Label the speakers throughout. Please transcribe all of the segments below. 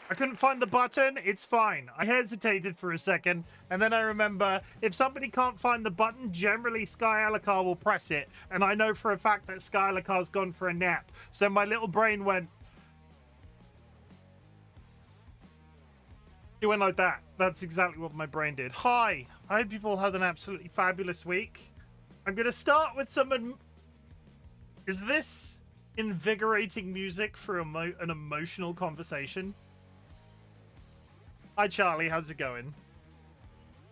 Speaker 1: I couldn't find the button. It's fine. I hesitated for a second, and then I remember if somebody can't find the button, generally Sky Alucard will press it, and I know for a fact that Sky Alucard's gone for a nap. So my little brain went... It went like that. That's exactly what my brain did. Hi. I hope you've all had an absolutely fabulous week. I'm going to start with some... Is this invigorating music for an emotional conversation? Hi, Charlie. How's it going?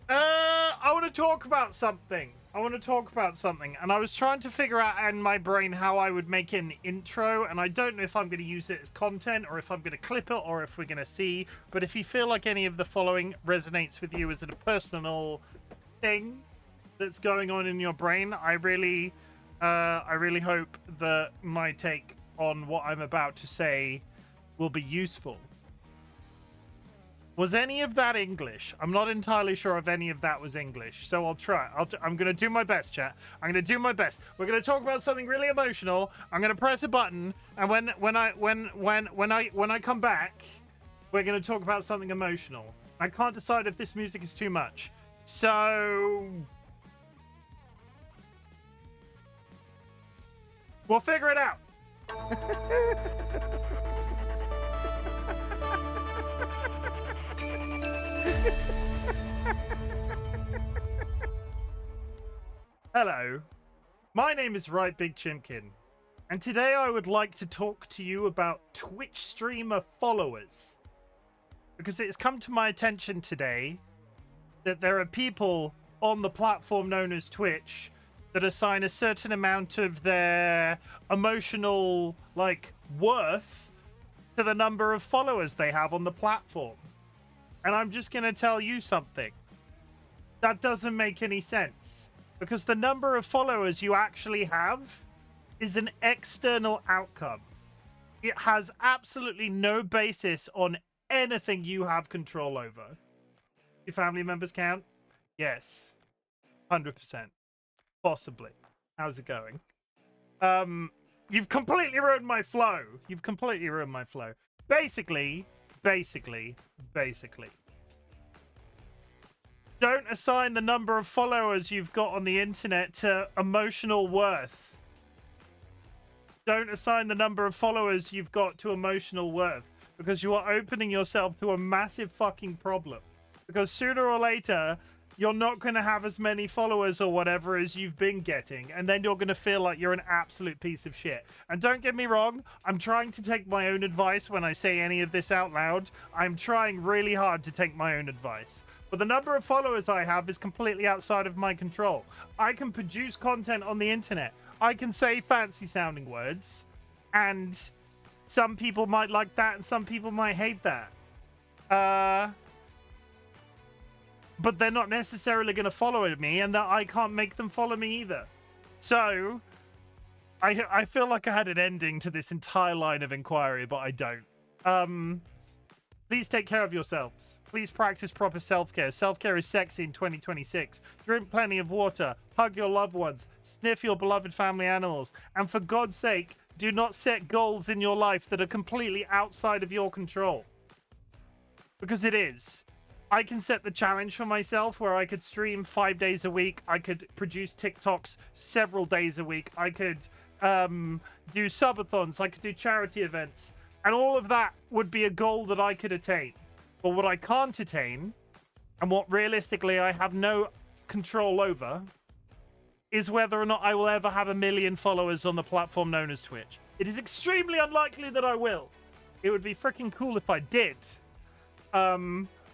Speaker 1: I want to talk about something. And I was trying to figure out in my brain how I would make an intro, and I don't know if I'm going to use it as content, or if I'm going to clip it, or if we're going to see. But if you feel like any of the following resonates with you as a personal thing that's going on in your brain, I really hope that my take on what I'm about to say will be useful. Was any of that English? I'm not entirely sure if any of that was English, so I'll try. I'm going to do my best, chat. I'm going to do my best. We're going to talk about something really emotional. I'm going to press a button, and when I come back, we're going to talk about something emotional. I can't decide if this music is too much. So we'll figure it out. Hello, my name is RightBigChimken, and today I would like to talk to you about Twitch streamer followers. Because it has come to my attention today that there are people on the platform known as Twitch that assign a certain amount of their emotional, worth to the number of followers they have on the platform. And I'm just going to tell you something. That doesn't make any sense. Because the number of followers you actually have is an external outcome. It has absolutely no basis on anything you have control over. Your family members count? Yes. 100%. Possibly. How's it going? You've completely ruined my flow. Basically. Don't assign the number of followers you've got on the internet to emotional worth. Don't assign the number of followers you've got to emotional worth, because you are opening yourself to a massive fucking problem. Because sooner or later, you're not going to have as many followers or whatever as you've been getting, and then you're going to feel like you're an absolute piece of shit. And don't get me wrong, I'm trying to take my own advice when I say any of this out loud. I'm trying really hard to take my own advice. But the number of followers I have is completely outside of my control. I can produce content on the internet. I can say fancy sounding words, and some people might like that and some people might hate that. But they're not necessarily going to follow me, and that I can't make them follow me either. So I feel like I had an ending to this entire line of inquiry, but I don't. Please take care of yourselves. Please practice proper self-care. Self-care is sexy in 2026. Drink plenty of water. Hug your loved ones. Sniff your beloved family animals. And for God's sake, do not set goals in your life that are completely outside of your control. Because it is. I can set the challenge for myself where I could stream 5 days a week. I could produce TikToks several days a week. I could do subathons. I could do charity events. And all of that would be a goal that I could attain. But what I can't attain, and what realistically I have no control over, is whether or not I will ever have 1 million followers on the platform known as Twitch. It is extremely unlikely that I will. It would be freaking cool if I did. But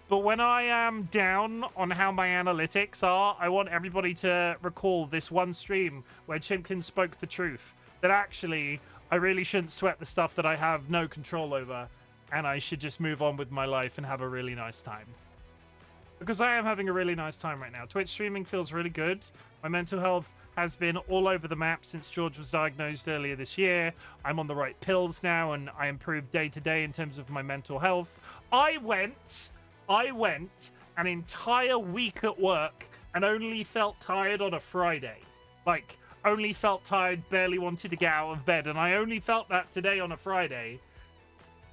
Speaker 1: when I am down on how my analytics are, I want everybody to recall this one stream where Chimken spoke the truth. That actually, I really shouldn't sweat the stuff that I have no control over, and I should just move on with my life and have a really nice time. Because I am having a really nice time right now. Twitch streaming feels really good. My mental health has been all over the map since George was diagnosed earlier this year. I'm on the right pills now, and I improve day to day in terms of my mental health. I went an entire week at work and only felt tired on a Friday. Only felt tired, barely wanted to get out of bed, and I only felt that today on a Friday.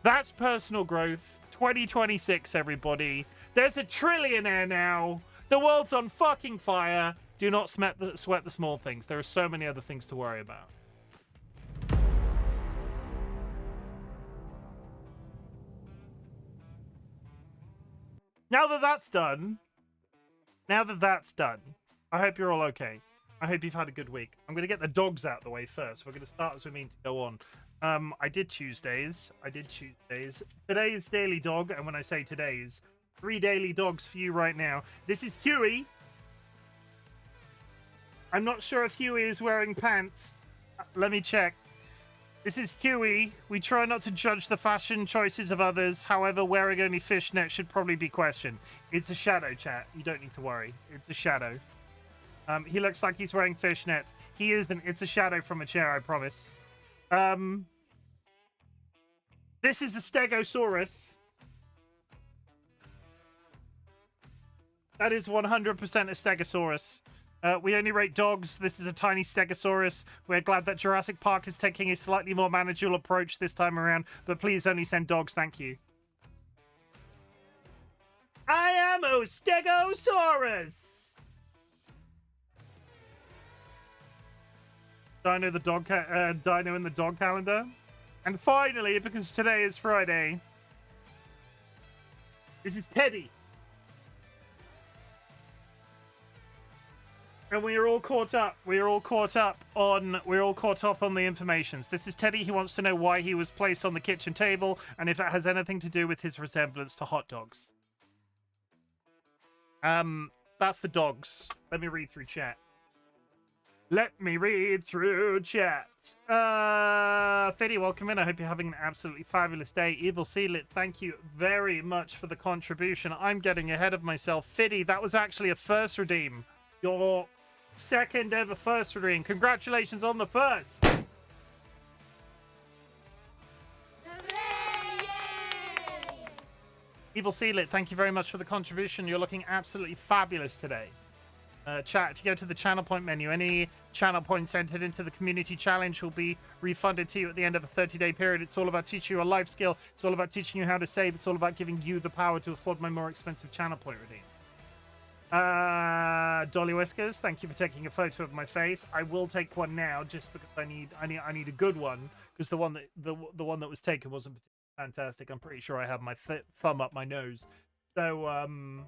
Speaker 1: That's personal growth. 2026, everybody. There's a trillionaire now. The world's on fucking fire. Do not sweat the small things. There are so many other things to worry about. Now that that's done, I hope you're all okay. I hope you've had a good week. I'm going to get the dogs out of the way first. We're going to start as we mean to go on. I did Tuesdays. Today is daily dog, and when I say today's, 3 daily dogs for you right now. This is Huey. I'm not sure if Huey is wearing pants. Let me check. This is Huey. We try not to judge the fashion choices of others. However, wearing only fishnets should probably be questioned. It's a shadow, chat. You don't need to worry. It's a shadow. He looks like he's wearing fishnets. He isn't. It's a shadow from a chair, I promise. This is the Stegosaurus. That is 100% a Stegosaurus. We only rate dogs. This is a tiny Stegosaurus. We're glad that Jurassic Park is taking a slightly more manageable approach this time around, but please only send dogs, thank you. I am a Stegosaurus! Dino in the dog calendar. And finally, because today is Friday, this is Teddy. And we are all caught up. We're all caught up on the informations. This is Teddy. He wants to know why he was placed on the kitchen table and if it has anything to do with his resemblance to hot dogs. That's the dogs. Let me read through chat. Fiddy, welcome in. I hope you're having an absolutely fabulous day. Evil Sealit, thank you very much for the contribution. I'm getting ahead of myself. Fiddy, that was actually a first redeem. Your second ever first redeem. Congratulations on the first. Evil Sealit, thank you very much for the contribution. You're looking absolutely fabulous today. Chat, if you go to the channel point menu, any channel points entered into the community challenge will be refunded to you at the end of a 30-day period. It's all about teaching you a life skill. It's all about teaching you how to save. It's all about giving you the power to afford my more expensive channel point redeem. DollyWhiskers, thank you for taking a photo of my face. I will take one now, just because I need a good one, because the one that was taken wasn't particularly fantastic. I'm pretty sure I have my thumb up my nose. So I'm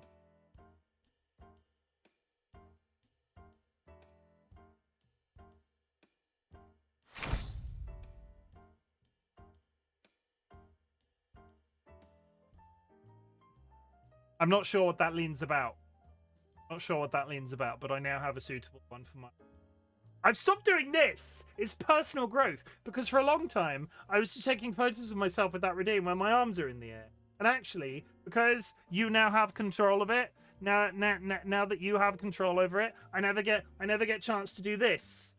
Speaker 1: not sure what that lean's about. But I now have a suitable one for my... I've stopped doing this! It's personal growth, because for a long time, I was just taking photos of myself with that redeem when my arms are in the air. And actually, because you now have control of it, now that you have control over it, I never get chance to do this.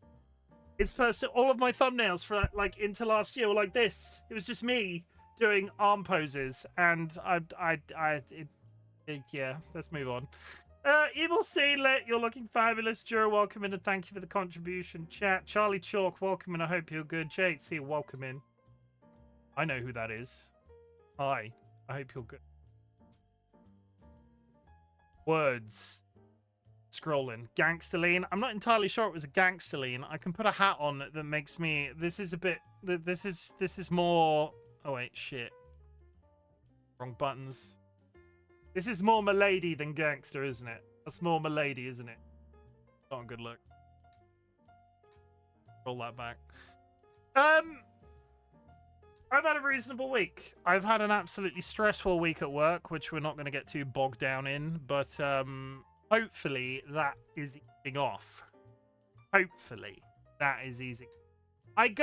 Speaker 1: It's personal. All of my thumbnails for like into last year were like this. It was just me doing arm poses, and yeah, let's move on. Evil Sealet, you're looking fabulous. Jura, welcome in and thank you for the contribution. Chat, Charlie Chalk, welcome in. I hope you're good. JC, welcome in. I know who that is. Hi, I hope you're good. Words. Scrolling. Gangsterlean. I'm not entirely sure it was a gangsterlean. I can put a hat on that makes me... This is a bit... This is more... Oh, wait, shit. Wrong buttons. This is more milady than gangster, isn't it? That's more milady, isn't it? Not a good look. Roll that back. I've had a reasonable week. I've had an absolutely stressful week at work, which we're not going to get too bogged down in, but hopefully that is easing off. Hopefully that is easing. I'm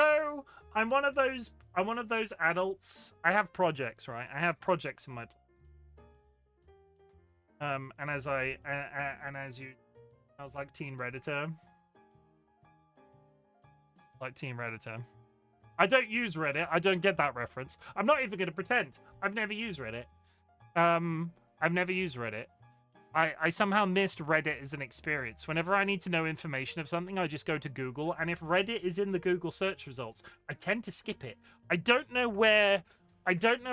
Speaker 1: one of those adults. I have projects, right? I have projects in my and as you, I was like Teen Redditor. Like Teen Redditor. I don't use Reddit. I don't get that reference. I'm not even going to pretend. I've never used Reddit. I've never used Reddit. I somehow missed Reddit as an experience. Whenever I need to know information of something, I just go to Google. And if Reddit is in the Google search results, I tend to skip it. I don't know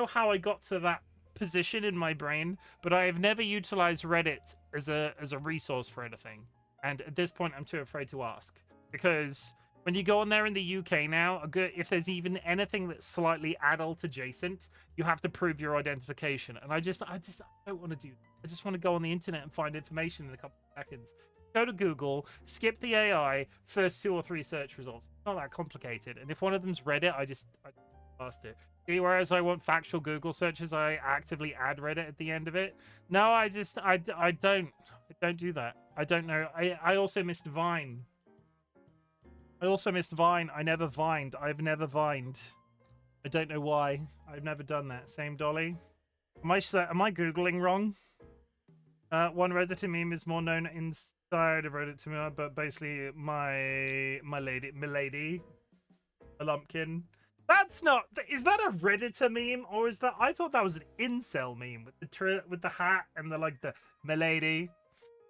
Speaker 1: how I got to that position in my brain, but I have never utilized Reddit as a resource for anything. And at this point, I'm too afraid to ask, because when you go on there in the UK now, if there's even anything that's slightly adult adjacent, you have to prove your identification. And I don't want to do that. I just want to go on the internet and find information in a couple of seconds. Go to Google, skip the AI, first 2 or 3 search results. It's not that complicated. And if one of them's Reddit, I past it. Whereas I want factual Google searches, I actively add Reddit at the end of it. No, I don't do that. I don't know. I also missed Vine. I never vined. I've never vined. I don't know why. I've never done that. Same Dolly. Am I Googling wrong? One Reddit meme is more known inside of Reddit to me, but basically my lady, a lumpkin. That's not. Is that a Redditor meme, or is that? I thought that was an incel meme with the hat and the milady.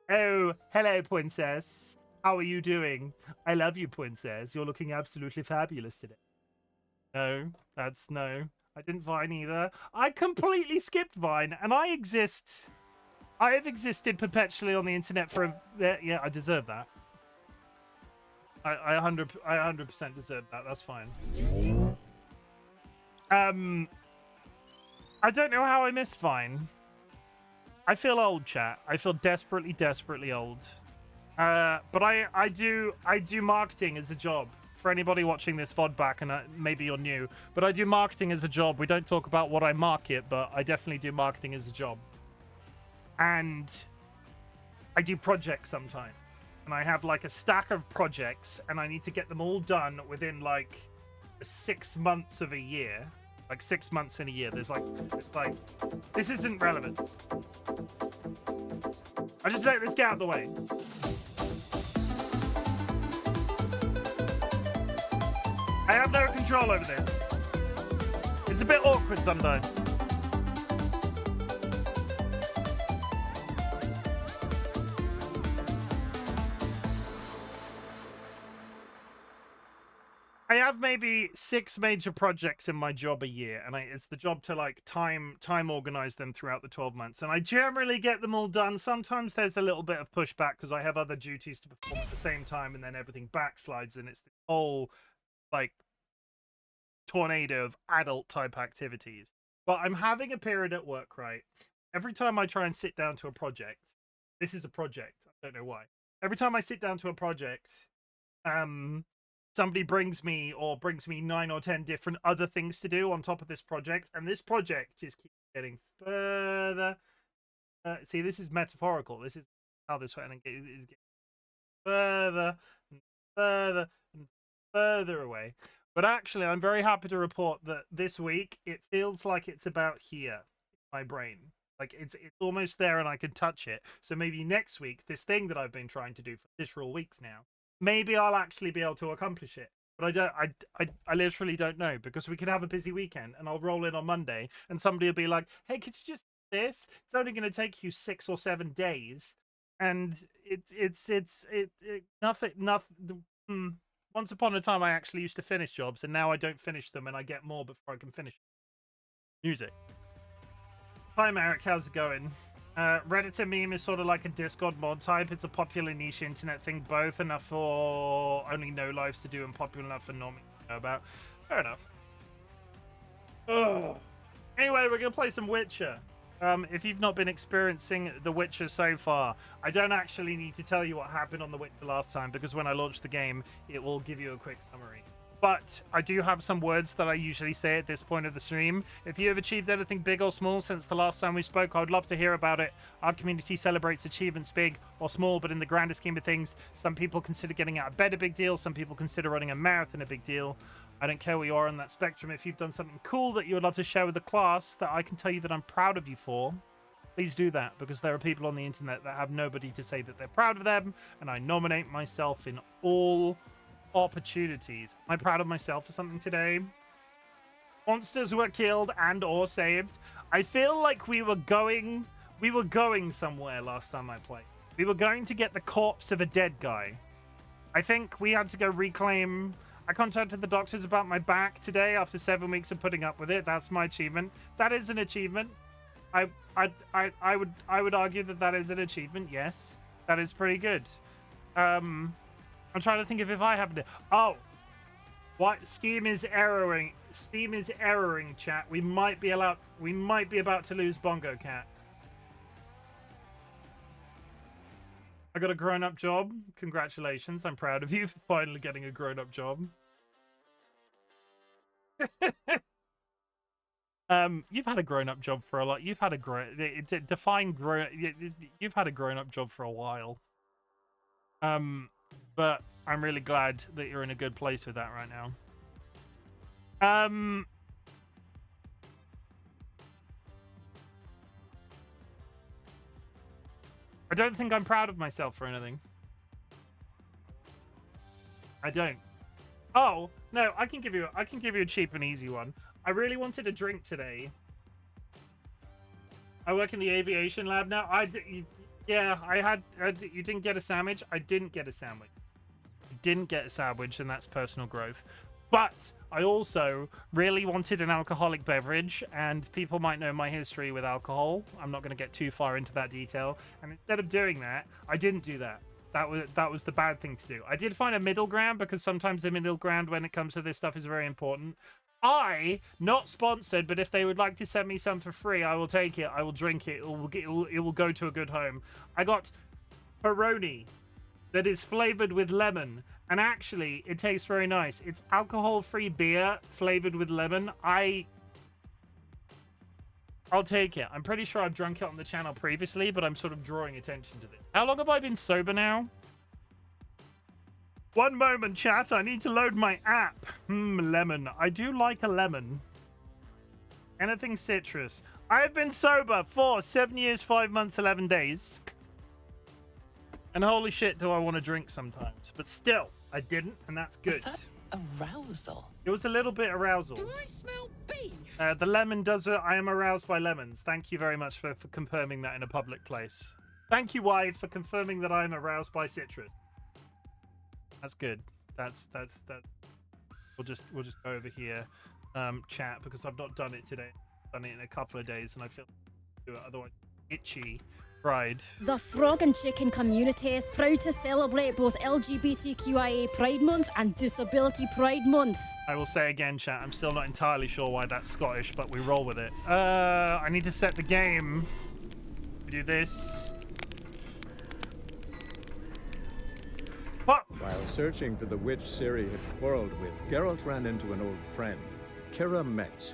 Speaker 1: Oh, hello, princess. How are you doing? I love you, princess. You're looking absolutely fabulous today. No, no. I didn't Vine either. I completely skipped Vine, and I exist. I have existed perpetually on the internet for yeah, I deserve that. I 100% deserve that. That's fine. I don't know how I missed Vine. I feel old, chat. I feel desperately, desperately old. But I do marketing as a job. For anybody watching this VOD back, and maybe you're new, but I do marketing as a job. We don't talk about what I market, but I definitely do marketing as a job. And I do projects sometimes. And I have a stack of projects, and I need to get them all done within 6 months of a year. 6 months in a year. There's this isn't relevant. I just let this get out of the way. I have no control over this. It's a bit awkward sometimes. I have maybe 6 major projects in my job a year, and it's the job to time organize them throughout the 12 months, and I generally get them all done. Sometimes there's a little bit of pushback because I have other duties to perform at the same time, and then everything backslides, and it's the whole tornado of adult type activities. But I'm having a period at work, right? Every time I try and sit down to a project, this is a project, I don't know why. Every time I sit down to a project, somebody brings me 9 or 10 different other things to do on top of this project, and this project just keeps getting further. See, this is metaphorical. This is how this one is getting further and further and further away. But actually, I'm very happy to report that this week it feels like it's about here, my brain. It's almost there, and I can touch it. So maybe next week, this thing that I've been trying to do for literal weeks now, maybe I'll actually be able to accomplish it. But I literally don't know, because we could have a busy weekend, and I'll roll in on Monday, and somebody will be like, "Hey, could you just do this? It's only going to take you 6 or 7 days," and nothing. Once upon a time, I actually used to finish jobs, and now I don't finish them, and I get more before I can finish music. Hi, Merrick. How's it going? Redditor meme is sort of like a Discord mod type. It's a popular niche internet thing, both enough for only no lives to do and popular enough for normies to know about. Fair enough. Ugh. Anyway, we're going to play some Witcher. If you've not been experiencing The Witcher so far, I don't actually need to tell you what happened on The Witcher last time, because when I launched the game, it will give you a quick summary. But I do have some words that I usually say at this point of the stream. If you have achieved anything big or small since the last time we spoke, I would love to hear about it. Our community celebrates achievements big or small, but in the grander scheme of things, some people consider getting out of bed a big deal. Some people consider running a marathon a big deal. I don't care where you are on that spectrum. If you've done something cool that you would love to share with the class that I can tell you that I'm proud of you for, please do that, because there are people on the internet that have nobody to say that they're proud of them, and I nominate myself in all opportunities. Am I proud of myself for something today? Monsters were killed and or saved. I feel like we were going somewhere last time I played. We were going to get the corpse of a dead guy. I think we had to go reclaim. I contacted the doctors about my back today after 7 weeks of putting up with it. That's my achievement. That is an achievement. I would argue that that is an achievement. Yes, that is pretty good. I'm trying to think of if I happen to. Oh, what? Steam is erroring. Steam is erroring. Chat. We might be allowed. We might be about to lose Bongo Cat. I got a grown-up job. Congratulations. I'm proud of you for finally getting a grown-up job. You've had a grown-up job for a lot. You've had a you've had a grown-up job for a while. But I'm really glad that you're in a good place with that right now. I don't think I'm proud of myself for anything. I don't. Oh, no, I can give you a cheap and easy one. I really wanted a drink today. I work in the aviation lab now. Yeah, you didn't get a sandwich? I didn't get a sandwich. I didn't get a sandwich, and that's personal growth. But I also really wanted an alcoholic beverage, and people might know my history with alcohol. I'm not going to get too far into that detail. And instead of doing that, I didn't do that. That was the bad thing to do. I did find a middle ground, because sometimes the middle ground when it comes to this stuff is very important. Not sponsored, but if they would like to send me some for free, I will take it. I will drink it. It will go to a good home. I got Peroni that is flavored with lemon, and actually it tastes very nice. It's alcohol-free beer flavored with lemon. I'll take it. I'm pretty sure I've drunk it on the channel previously, but I'm sort of drawing attention to this. How long have I been sober now? One moment, chat. I need to load my app. Lemon. I do like a lemon. Anything citrus. I've been sober for 7 years, 5 months, 11 days. And holy shit, do I want to drink sometimes. But still, I didn't, and that's good.
Speaker 2: Was that arousal?
Speaker 1: It was a little bit arousal.
Speaker 2: Do I smell beef?
Speaker 1: The lemon does it. I am aroused by lemons. Thank you very much for confirming that in a public place. Thank you, wife, for confirming that I am aroused by citrus. That's good. That's we'll just go over here, chat, because I've not done it today. I've done it in a couple of days, and I feel do it otherwise itchy. Pride.
Speaker 3: The Frog and Chicken community is proud to celebrate both LGBTQIA Pride Month and Disability Pride Month.
Speaker 1: I will say again, chat, I'm still not entirely sure why that's Scottish, but we roll with it. I need to set the game. We do this. What?
Speaker 4: While searching for the witch Ciri had quarreled with, Gerald ran into an old friend, Kira Metz.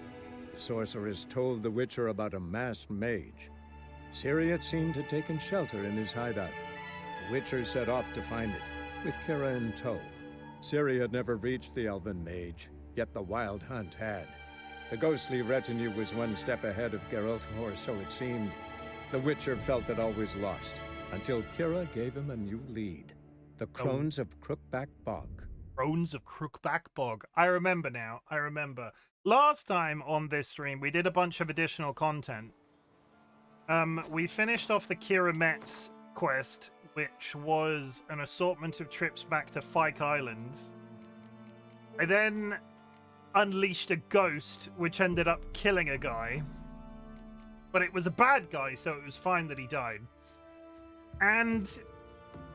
Speaker 4: The sorceress told the Witcher about a masked mage. Ciri had seemed to have taken shelter in his hideout. The Witcher set off to find it, with Kira in tow. Ciri had never reached the elven mage, yet the wild hunt had. The ghostly retinue was one step ahead of Geralt, or so it seemed. The Witcher felt it always lost, until Kira gave him a new lead. The Crones of Crookback Bog.
Speaker 1: Crones of Crookback Bog. I remember now. I remember. Last time on this stream, we did a bunch of additional content. We finished off the Kira Metz quest, which was an assortment of trips back to Fyke Island. I then unleashed a ghost, which ended up killing a guy. But it was a bad guy, so it was fine that he died. And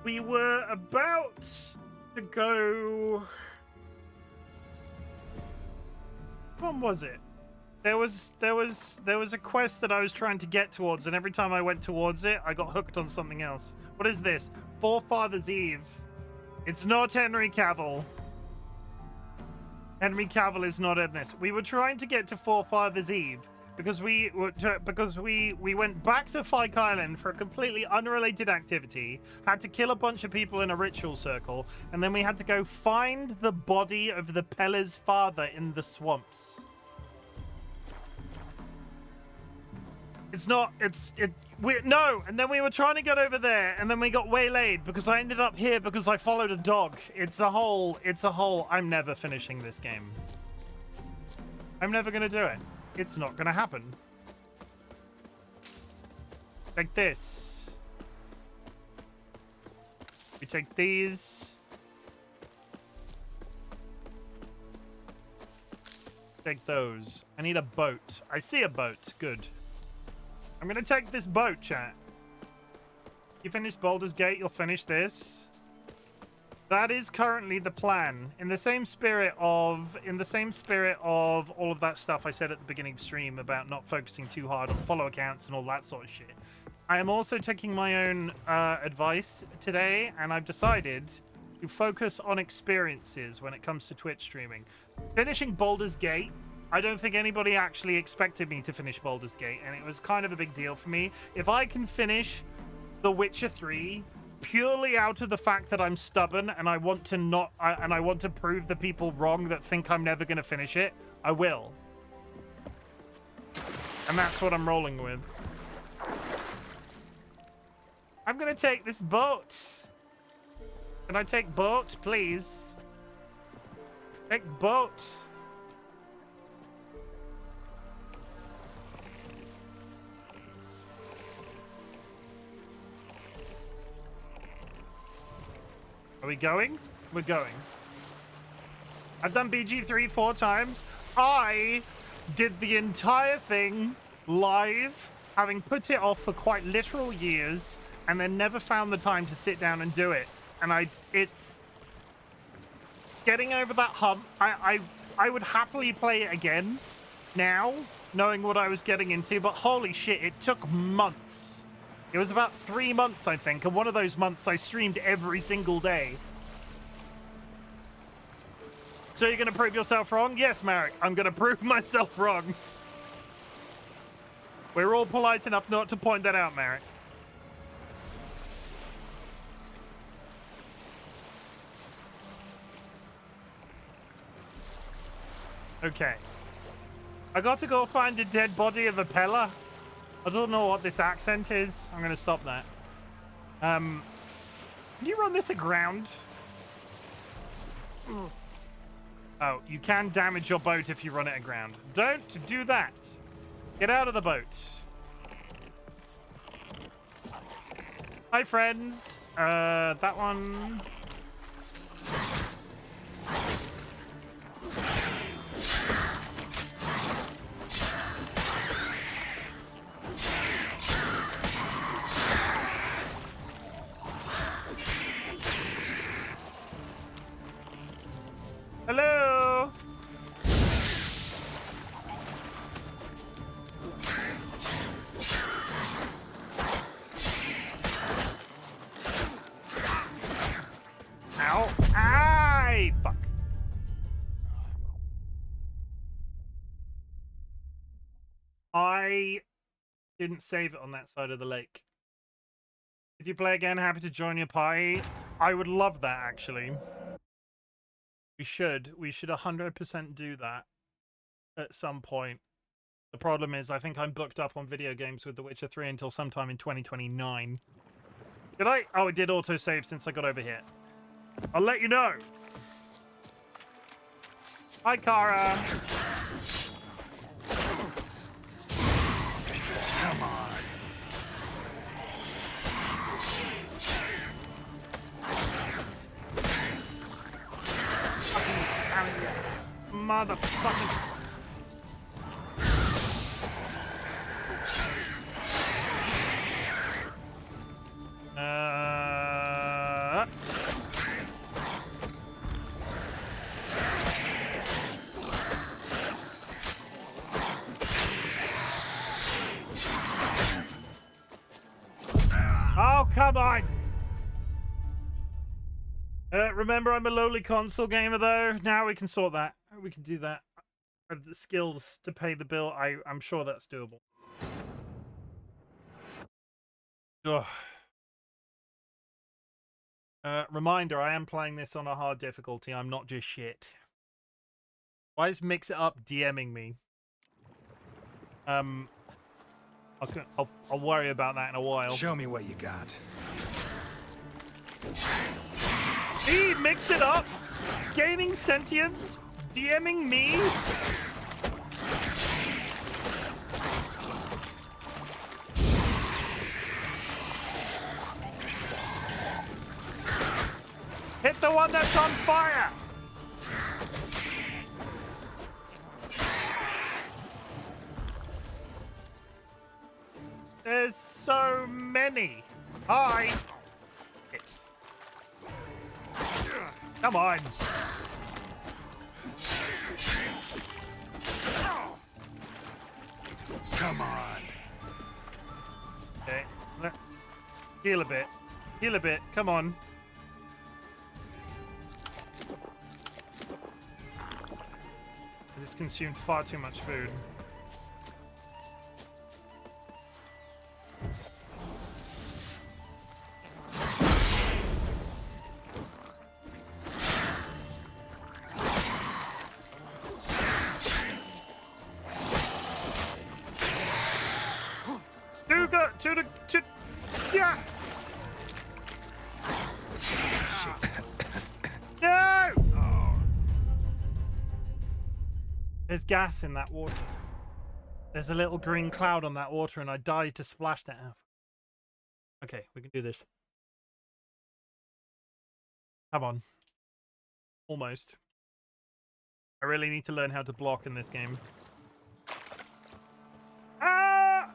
Speaker 1: we were about to go... When was it? There was a quest that I was trying to get towards, and every time I went towards it, I got hooked on something else. What is this? Forefather's Eve. It's not Henry Cavill. Henry Cavill is not in this. We were trying to get to Forefather's Eve because we went back to Fyke Island for a completely unrelated activity, had to kill a bunch of people in a ritual circle, and then we had to go find the body of the Peller's father in the swamps. No, and then we were trying to get over there, and then we got waylaid because I ended up here because I followed a dog. It's a whole, I'm never finishing this game. I'm never gonna do it. It's not gonna happen. Like this. We take these. Take those. I need a boat. I see a boat. Good. I'm gonna take this boat, chat. You finish Baldur's Gate, you'll finish this. That is currently the plan. In the same spirit of all of that stuff I said at the beginning of stream about not focusing too hard on follow accounts and all that sort of shit. I am also taking my own advice today, and I've decided to focus on experiences when it comes to Twitch streaming. Finishing Baldur's Gate, I don't think anybody actually expected me to finish Baldur's Gate, and it was kind of a big deal for me. If I can finish The Witcher 3 purely out of the fact that I'm stubborn and I want to prove the people wrong that think I'm never going to finish it, I will. And that's what I'm rolling with. I'm going to take this boat. Can I take boat, please? Take boat. Are we going? We're going. I've done BG3 4 times. I did the entire thing live, having put it off for quite literal years, and then never found the time to sit down and do it. And it's getting over that hump. I would happily play it again now, knowing what I was getting into, but holy shit, it took months. It was about 3 months, I think, and one of those months I streamed every single day. So you're going to prove yourself wrong? Yes, Marek, I'm going to prove myself wrong. We're all polite enough not to point that out, Marek. Okay. I got to go find the dead body of a Pella. I don't know what this accent is. I'm going to stop that. Can you run this aground? Oh, you can damage your boat if you run it aground. Don't do that. Get out of the boat. Hi, friends. That one. Hello. Ow. Aye. Fuck. I didn't save it on that side of the lake. If you play again, happy to join your party. I would love that, actually. We should 100% do that at some point. The problem is, I think I'm booked up on video games with The Witcher 3 until sometime in 2029. Did I? Oh, it did autosave since I got over here. I'll let you know. Hi, Kara. Come on. Motherfucking. Oh, come on. Remember, I'm a lowly console gamer, though. Now we can sort that. We can do that. I have the skills to pay the bill. I'm sure that's doable. Ugh. Reminder, I am playing this on a hard difficulty. I'm not just shit. Why is Mix It Up DMing me? I'll worry about that in a while.
Speaker 5: Show me what you got.
Speaker 1: Hey, Mix It Up! Gaining sentience? DMing me? Hit the one that's on fire! There's so many. Hi. It. Come on. Come on. Okay. Heal a bit. Heal a bit. Come on. I just consumed far too much food. Yeah. No! Oh. There's gas in that water. There's a little green cloud on that water, and I died to splash that out. Okay, we can do this. Come on. Almost. I really need to learn how to block in this game. Ah!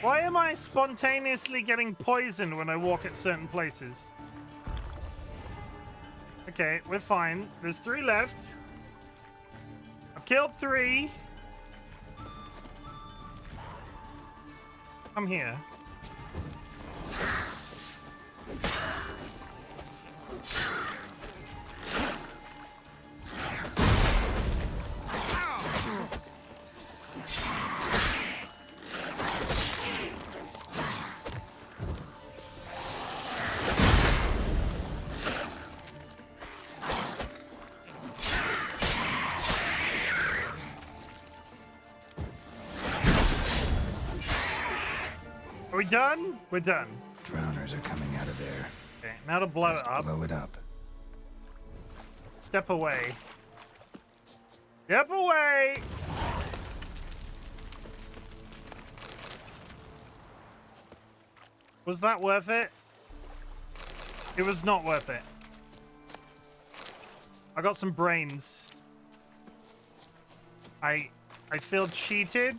Speaker 1: Why am I spontaneously getting poisoned when I walk at certain places? Okay, we're fine. There's 3 left. I've killed 3. I'm here. Are we done? We're done.
Speaker 5: Drowners are coming out of there.
Speaker 1: Okay, now to blow
Speaker 5: Just
Speaker 1: it up.
Speaker 5: blow it up.
Speaker 1: Step away. Step away! Was that worth it? It was not worth it. I got some brains. I feel cheated.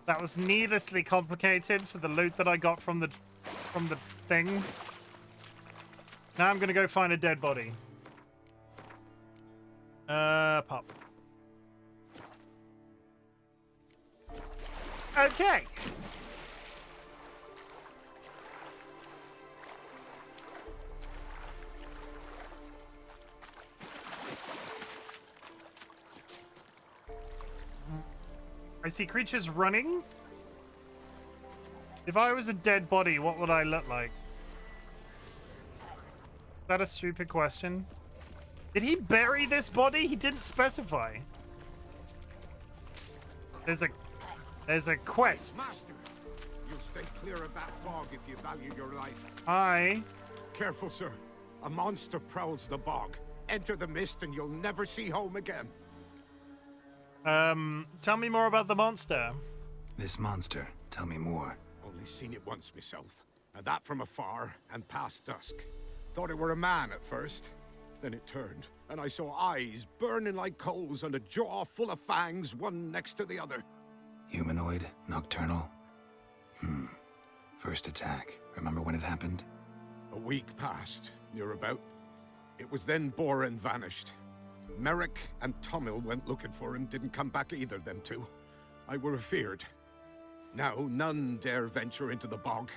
Speaker 1: That was needlessly complicated for the loot that I got from the thing. Now I'm gonna go find a dead body. Pop. Okay. I see creatures running. If I was a dead body, what would I look like? Is that a stupid question? Did he bury this body? He didn't specify. There's a quest.
Speaker 6: Master, you'll stay clear of that fog if you value your life.
Speaker 1: Aye.
Speaker 6: Careful, sir. A monster prowls the bog. Enter the mist and you'll never see home again.
Speaker 1: Tell me more about the monster.
Speaker 5: This monster, tell me more.
Speaker 6: Only seen it once myself, and that from afar and past dusk. Thought it were a man at first. Then it turned, and I saw eyes burning like coals and a jaw full of fangs, one next to the other.
Speaker 5: Humanoid? Nocturnal? First attack. Remember when it happened?
Speaker 6: A week passed, near about. It was then Boren vanished. Merrick and Tomil went looking for him, didn't come back either, them two. I were afeard. Now none dare venture into the bog.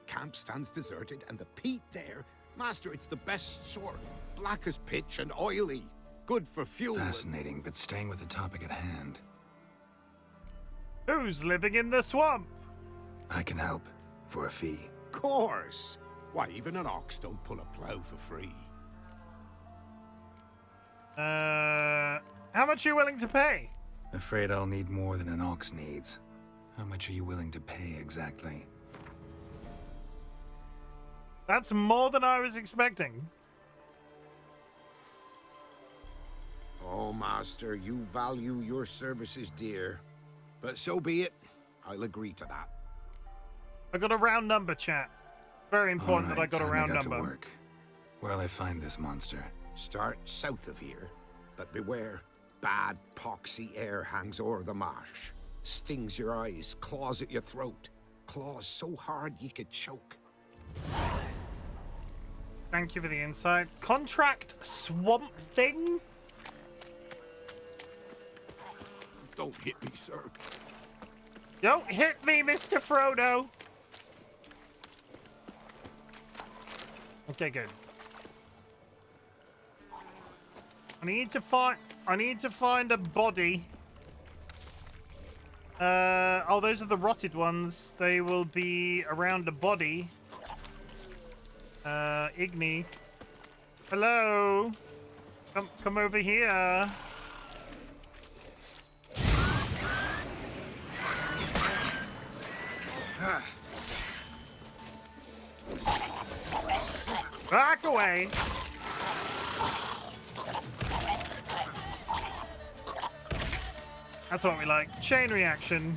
Speaker 6: Camp stands deserted, and the peat there, Master, it's the best sort. Black as pitch and oily. Good for fuel.
Speaker 5: Fascinating, but staying with the topic at hand.
Speaker 1: Who's living in the swamp?
Speaker 5: I can help. For a fee.
Speaker 6: Course. Why, even an ox don't pull a plough for free.
Speaker 1: How much are you willing to pay?
Speaker 5: Afraid I'll need more than an ox needs. How much are you willing to pay exactly?
Speaker 1: That's more than I was expecting.
Speaker 6: Oh, Master, you value your services dear. But so be it. I'll agree to that.
Speaker 1: I got a round number, chat. Very important
Speaker 5: All
Speaker 1: that I
Speaker 5: right,
Speaker 1: got a
Speaker 5: time
Speaker 1: round
Speaker 5: got
Speaker 1: number.
Speaker 5: To work. Where'll I find this monster?
Speaker 6: Start south of here, but beware. Bad, poxy air hangs o'er the marsh. Stings your eyes, claws at your throat. Claws so hard you could choke.
Speaker 1: Thank you for the insight. Contract Swamp Thing?
Speaker 6: Don't hit me, sir.
Speaker 1: Don't hit me, Mr. Frodo! Okay, good. I need to find a body. Oh, those are the rotted ones. They will be around a body. Igni. Hello. Come over here. Back away. That's what we like. Chain reaction.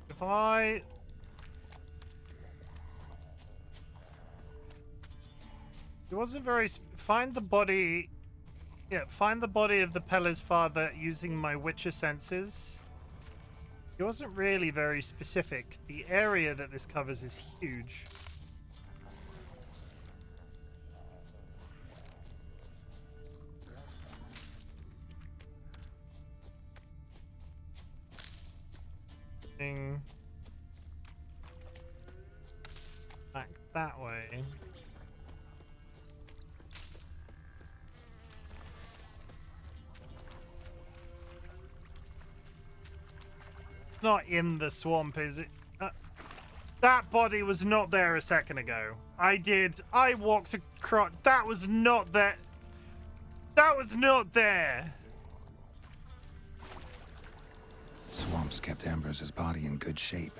Speaker 1: If I... It wasn't very... Find the body... Yeah, find the body of the Peller's father using my Witcher senses. It wasn't really very specific. The area that this covers is huge. Back that way. Not in the swamp, is it? That body was not there a second ago. I walked across. That was not there. That was not there.
Speaker 5: Swamps kept Ambrose's body in good shape.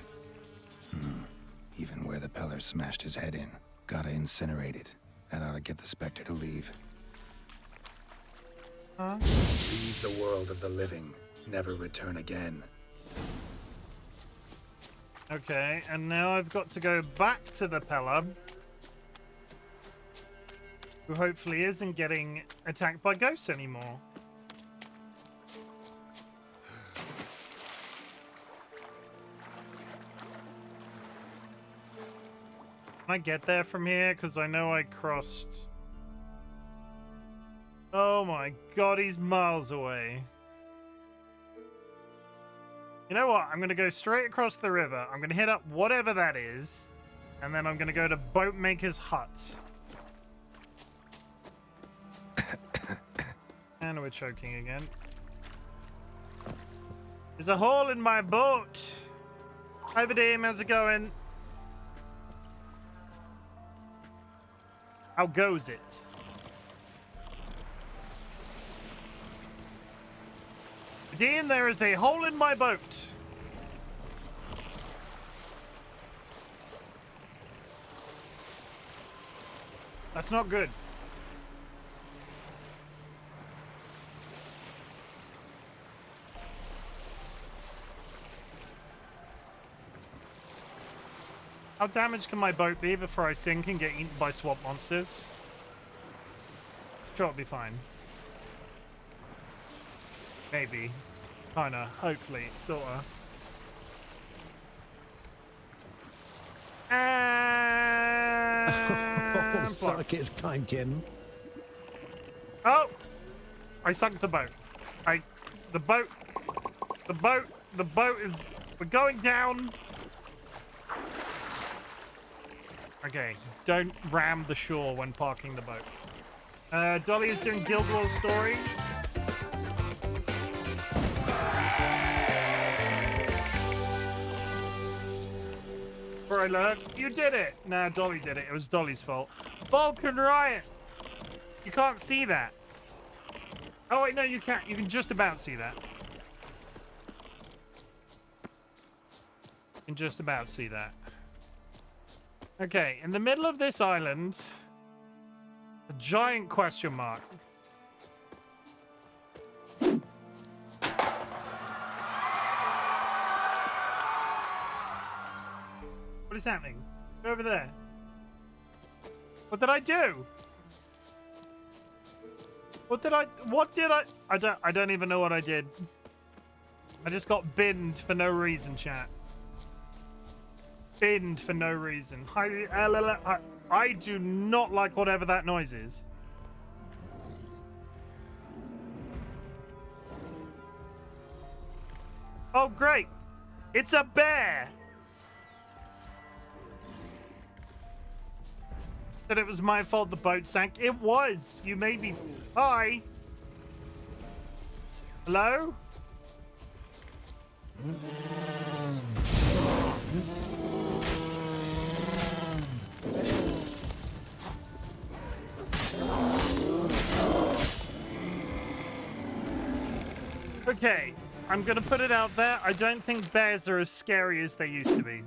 Speaker 5: Even where the Peller smashed his head in. Gotta incinerate it. That ought to get the Spectre to leave.
Speaker 1: Huh?
Speaker 5: Leave the world of the living. Never return again.
Speaker 1: Okay, and now I've got to go back to the Peller, who hopefully isn't getting attacked by ghosts anymore. Can I get there from here? Because I know I crossed... Oh my god, he's miles away. You know what? I'm going to go straight across the river. I'm going to hit up whatever that is. And then I'm going to go to Boatmaker's Hut. And we're choking again. There's a hole in my boat. Hi, Vadim. How's it going? How goes it? Dean, there is a hole in my boat. That's not good. How damaged can my boat be before I sink and get eaten by swamp monsters? Sure, it'll be fine. Maybe. Kinda. Hopefully. Sorta. And...
Speaker 7: Suck it, Chimken.
Speaker 1: Oh! I sunk the boat. The boat is... We're going down. Okay. Don't ram the shore when parking the boat. Dolly is doing Guild Wars story. For everywhere I look. You did it. Nah, Dolly did it. It was Dolly's fault. Vulcan Riot. You can't see that. Oh, wait, no, you can't. You can just about see that. You can just about see that. Okay, in the middle of this island, a giant question mark. What is happening? Go over there. What did I do? What did I I don't even know what I did. I just got binned for no reason, chat. Binned for no reason. I do not like whatever that noise is. Oh, great. It's a bear. That it was my fault the boat sank. It was. You made me. Hi. Hello? Okay, I'm gonna put it out there. I don't think bears are as scary as they used to be.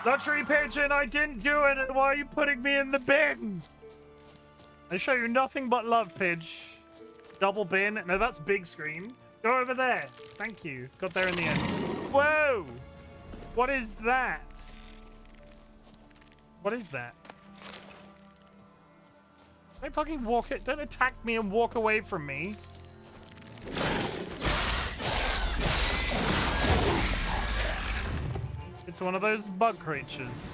Speaker 1: Luxury pigeon, I didn't do it. Why are you putting me in the bin? I show you nothing but love, Pidge. Double bin. No, that's big screen. Go over there. Thank you. Got there in the end. Whoa! What is that? What is that? Don't fucking walk it. Don't attack me and walk away from me. It's one of those bug creatures.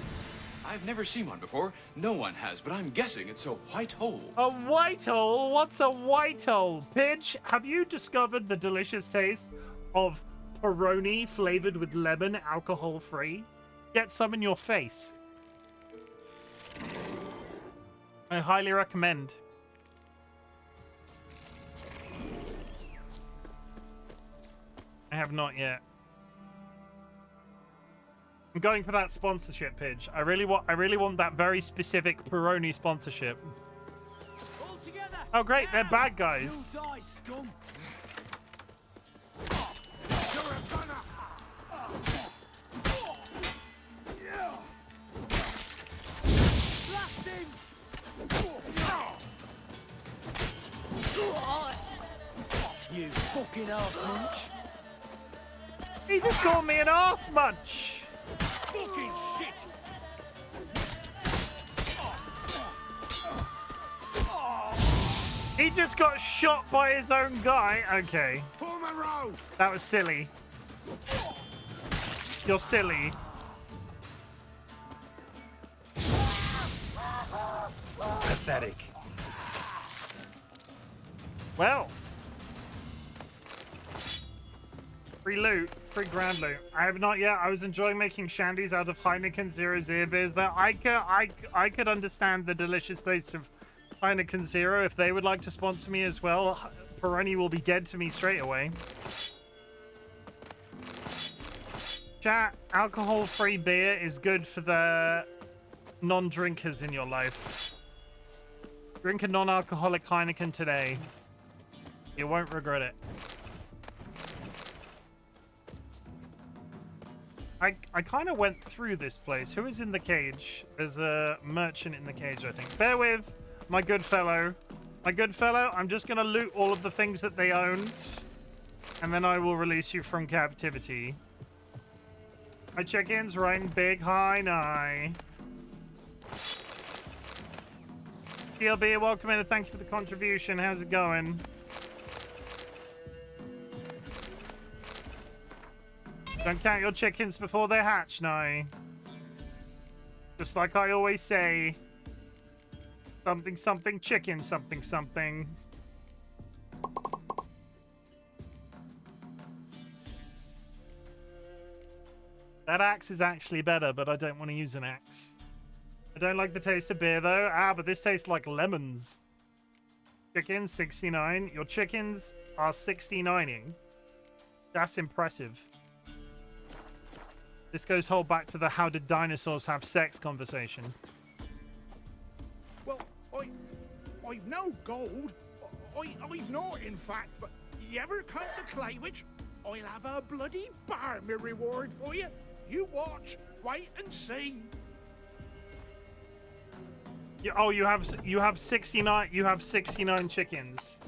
Speaker 7: I've never seen one before. No one has, but I'm guessing it's a white hole.
Speaker 1: A white hole? What's a white hole? Pidge, have you discovered the delicious taste of Peroni flavored with lemon, alcohol-free? Get some in your face. I highly recommend. I have not yet. I'm going for that sponsorship, Pidge. I really want that very specific Peroni sponsorship.
Speaker 8: All together.
Speaker 1: Oh great, they're bad guys.
Speaker 8: You die, scum. Blast him. You fucking arse munch.
Speaker 1: He just called me an arse munch.
Speaker 8: Fucking shit!
Speaker 1: He just got shot by his own guy. Okay.
Speaker 6: Form a row!
Speaker 1: That was silly. You're silly.
Speaker 5: Pathetic.
Speaker 1: Well. Free loot. Free grand loot. I have not yet. I was enjoying making shandies out of Heineken Zero Zero beers. That I could understand the delicious taste of Heineken Zero if they would like to sponsor me as well. Peroni will be dead to me straight away. Chat, alcohol-free beer is good for the non-drinkers in your life. Drink a non-alcoholic Heineken today. You won't regret it. I kind of went through this place. Who is in the cage? There's a merchant in the cage, I think. Bear with, my good fellow. My good fellow, I'm just going to loot all of the things that they owned. And then I will release you from captivity. My chickens, riding big, high, nigh. TLB, welcome in and thank you for the contribution. How's it going? Don't count your chickens before they hatch now. Just like I always say. Something, something, chicken, something, something. That axe is actually better, but I don't want to use an axe. I don't like the taste of beer, though. Ah, but this tastes like lemons. Chicken, 69. Your chickens are 69ing. That's impressive. This goes whole back to the how did dinosaurs have sex conversation.
Speaker 6: Well, I've no gold. I've not, in fact, but you ever come to Claywich, I'll have a bloody barmy reward for you. You watch, wait and see.
Speaker 1: Oh, you have 69. You have 69 chickens.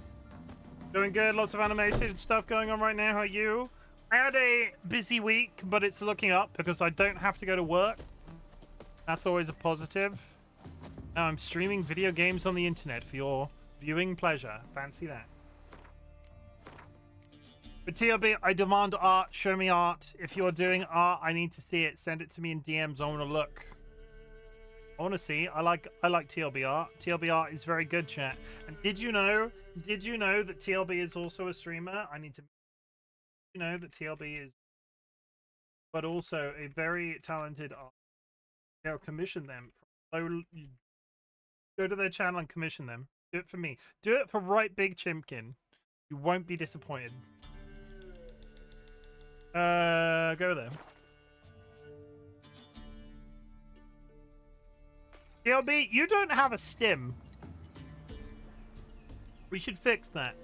Speaker 1: Doing good. Lots of animated stuff going on right now. How are you? I had a busy week, but it's looking up because I don't have to go to work. That's always a positive. Now I'm streaming video games on the internet for your viewing pleasure. Fancy that. But TLB, I demand art. Show me art. If you're doing art, I need to see it. Send it to me in DMs. I want to look. I want to see. I like TLB art. TLB art is very good, chat. And did you know that TLB is also a streamer? I need to know that TLB is, but also a very talented artist. I'll commission them. Go to their channel and commission them. Do it for me. Do it for RightBigChimken. You won't be disappointed. Go there. TLB, you don't have a stim. We should fix that.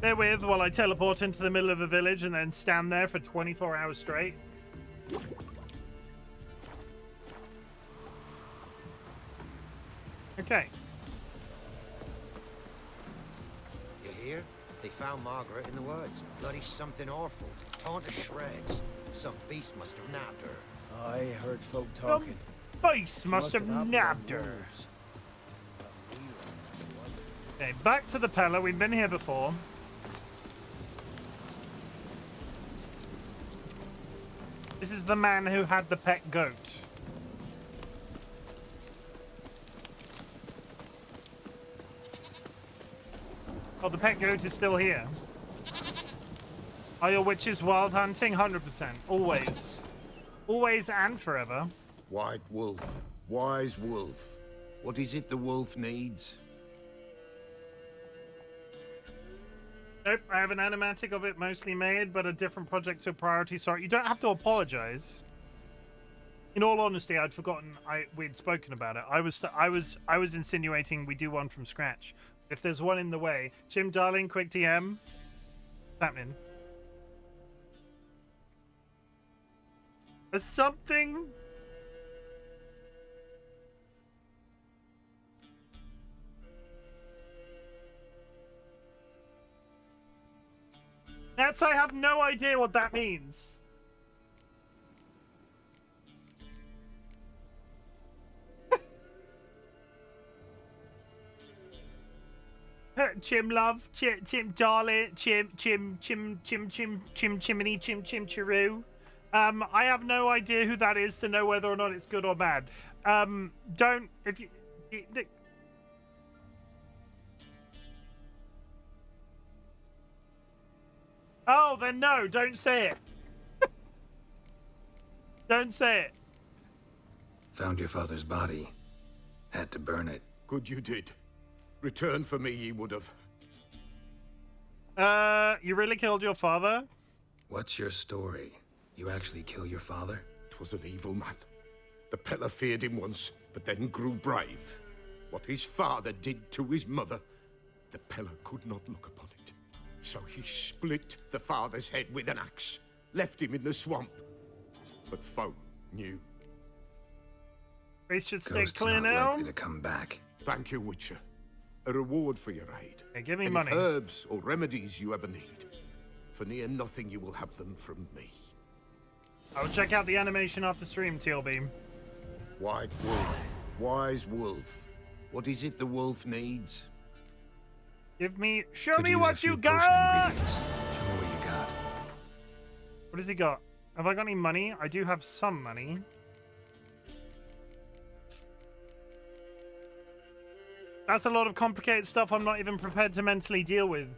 Speaker 1: Bear with while I teleport into the middle of a village and then stand there for 24 hours straight. Okay.
Speaker 9: You hear? They found Margaret in the woods. Bloody something awful. Torn to shreds. Some beast must have nabbed her.
Speaker 8: I heard folk talking.
Speaker 1: Beast must have nabbed her. Okay, back to the Pella. We've been here before. This is the man who had the pet goat. Oh, the pet goat is still here. Are your witches wild hunting? 100%. Always. Always and forever.
Speaker 6: White wolf, wise wolf. What is it the wolf needs?
Speaker 1: Nope, I have an animatic of it mostly made, but a different project to priority. Sorry, you don't have to apologize. In all honesty, I'd forgotten we'd spoken about it. I was insinuating we do one from scratch. If there's one in the way, Chim, darling, quick DM. What's happening? There's something. I have no idea what that means. Chim love, Chim darling, Chiminy, Chim Chiroo. I have no idea who that is to know whether or not it's good or bad. Don't, if you... Oh, then no, don't say it. Don't say it.
Speaker 5: Found your father's body. Had to burn it.
Speaker 6: Good you did. Return for me ye would have.
Speaker 1: You really killed your father?
Speaker 5: What's your story? You actually kill your father?
Speaker 6: 'Twas an evil man. The Pella feared him once, but then grew brave. What his father did to his mother, the Pella could not look upon it. So he split the father's head with an axe, left him in the swamp. But folk knew.
Speaker 1: We should stay
Speaker 5: Ghost's
Speaker 1: clear
Speaker 5: not
Speaker 1: now.
Speaker 5: likely to come back.
Speaker 6: Thank you, Witcher. A reward for your aid.
Speaker 1: Hey, give me
Speaker 6: Any
Speaker 1: money.
Speaker 6: herbs or remedies you ever need. For near nothing you will have them from me.
Speaker 1: I'll check out the animation after stream, TLB.
Speaker 6: White wolf, wise wolf. What is it the wolf needs?
Speaker 1: Show
Speaker 5: Could
Speaker 1: me
Speaker 5: use a
Speaker 1: what
Speaker 5: few
Speaker 1: you
Speaker 5: potion
Speaker 1: got!
Speaker 5: ingredients. Show me what you got.
Speaker 1: What has he got? Have I got any money? I do have some money. That's a lot of complicated stuff I'm not even prepared to mentally deal with.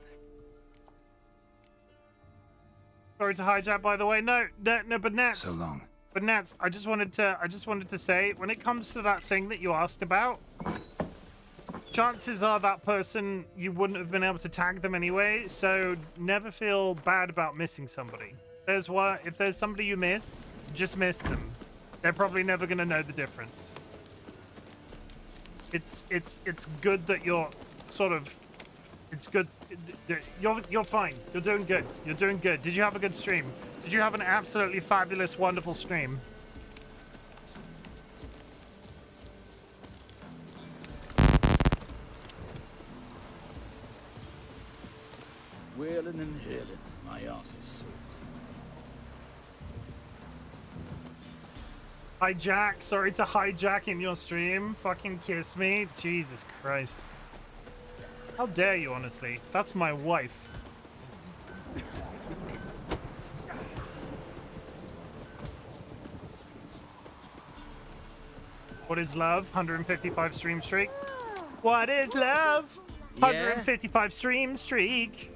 Speaker 1: Sorry to hijack, by the way. No, but Nats.
Speaker 5: So long.
Speaker 1: But Nats, I just wanted to say, when it comes to that thing that you asked about, chances are that person, you wouldn't have been able to tag them anyway, so never feel bad about missing somebody. If there's somebody you miss, just miss them. They're probably never going to know the difference. It's good that you're sort of... It's good. You're fine. You're doing good. You're doing good. Did you have a good stream? Did you have an absolutely fabulous, wonderful stream?
Speaker 8: Wheeling and hailing. My arse is sore.
Speaker 1: Hijack. Sorry to hijack in your stream. Fucking kiss me. Jesus Christ. How dare you, honestly? That's my wife. What is love? 155 stream streak. What is love? 155 stream streak.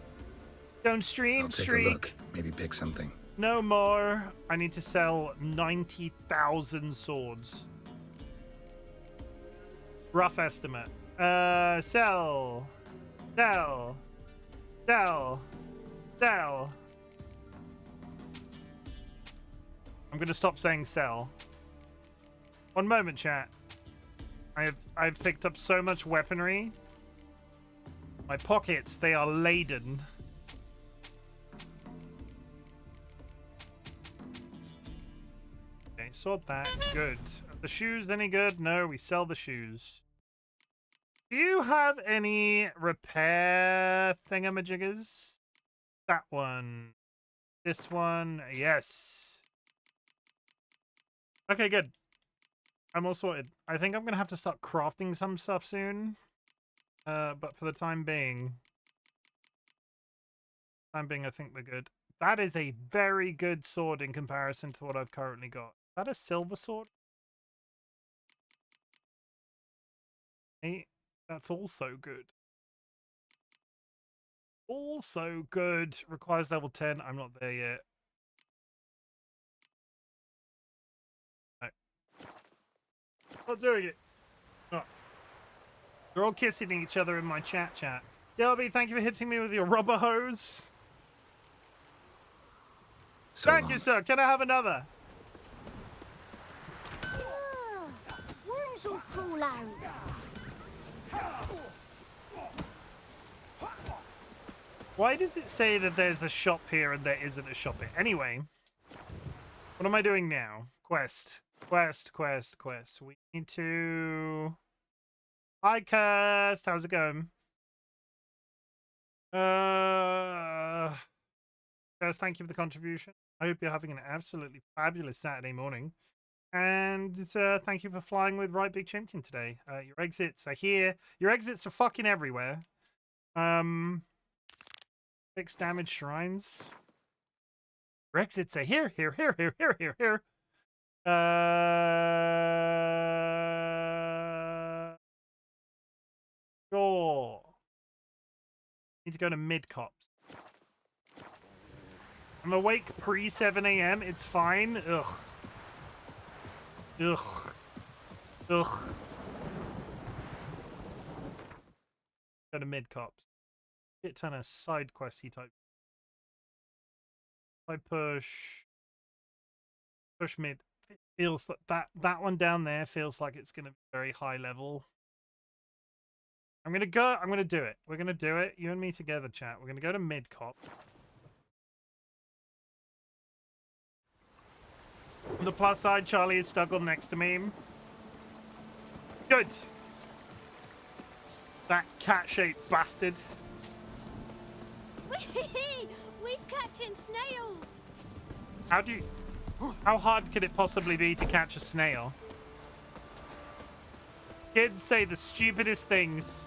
Speaker 1: Don't stream
Speaker 5: I'll take
Speaker 1: streak.
Speaker 5: a look. Maybe pick something.
Speaker 1: No more. I need to sell 90,000 swords. Rough estimate. Sell. Sell. Sell. Sell. I'm gonna stop saying sell. One moment, chat. I've picked up so much weaponry. My pockets, they are laden. Okay, sort that. Good. Are the shoes any good? No, we sell the shoes. Do you have any repair thingamajiggers? That one. This one. Yes. Okay, good. I'm all sorted. I think I'm going to have to start crafting some stuff soon. But for the time being, I think we're good. That is a very good sword in comparison to what I've currently got. Is that a silver sword? Hey, that's also good. Also good. Requires level 10. I'm not there yet. No. Not doing it. Oh. They're all kissing each other in my chat. Delby, thank you for hitting me with your rubber hose. Thank you, sir. Can I have another?
Speaker 3: Worms will crawl out.
Speaker 1: Why does it say that there's a shop here and there isn't a shop here? Anyway, what am I doing now? Quest. We need to... Hi, Kirst. How's it going? Kirst, thank you for the contribution. I hope you're having an absolutely fabulous Saturday morning. And thank you for flying with RightBigChimken today. Your exits are here. Your exits are fucking everywhere. 6 damage shrines. Your exits are here. Sure. Need to go to mid-cops. I'm awake pre 7 a.m. It's fine. Ugh. Go to mid-cops. Shit ton of side questy type. I push mid. It feels like that one down there feels like it's gonna be very high level. I'm gonna do it. We're gonna do it. You and me together, chat. We're gonna go to mid-cop. On the plus side, Charlie is snuggled next to me. Good. That cat-shaped bastard.
Speaker 3: We's catching snails.
Speaker 1: How hard could it possibly be to catch a snail? Kids say the stupidest things.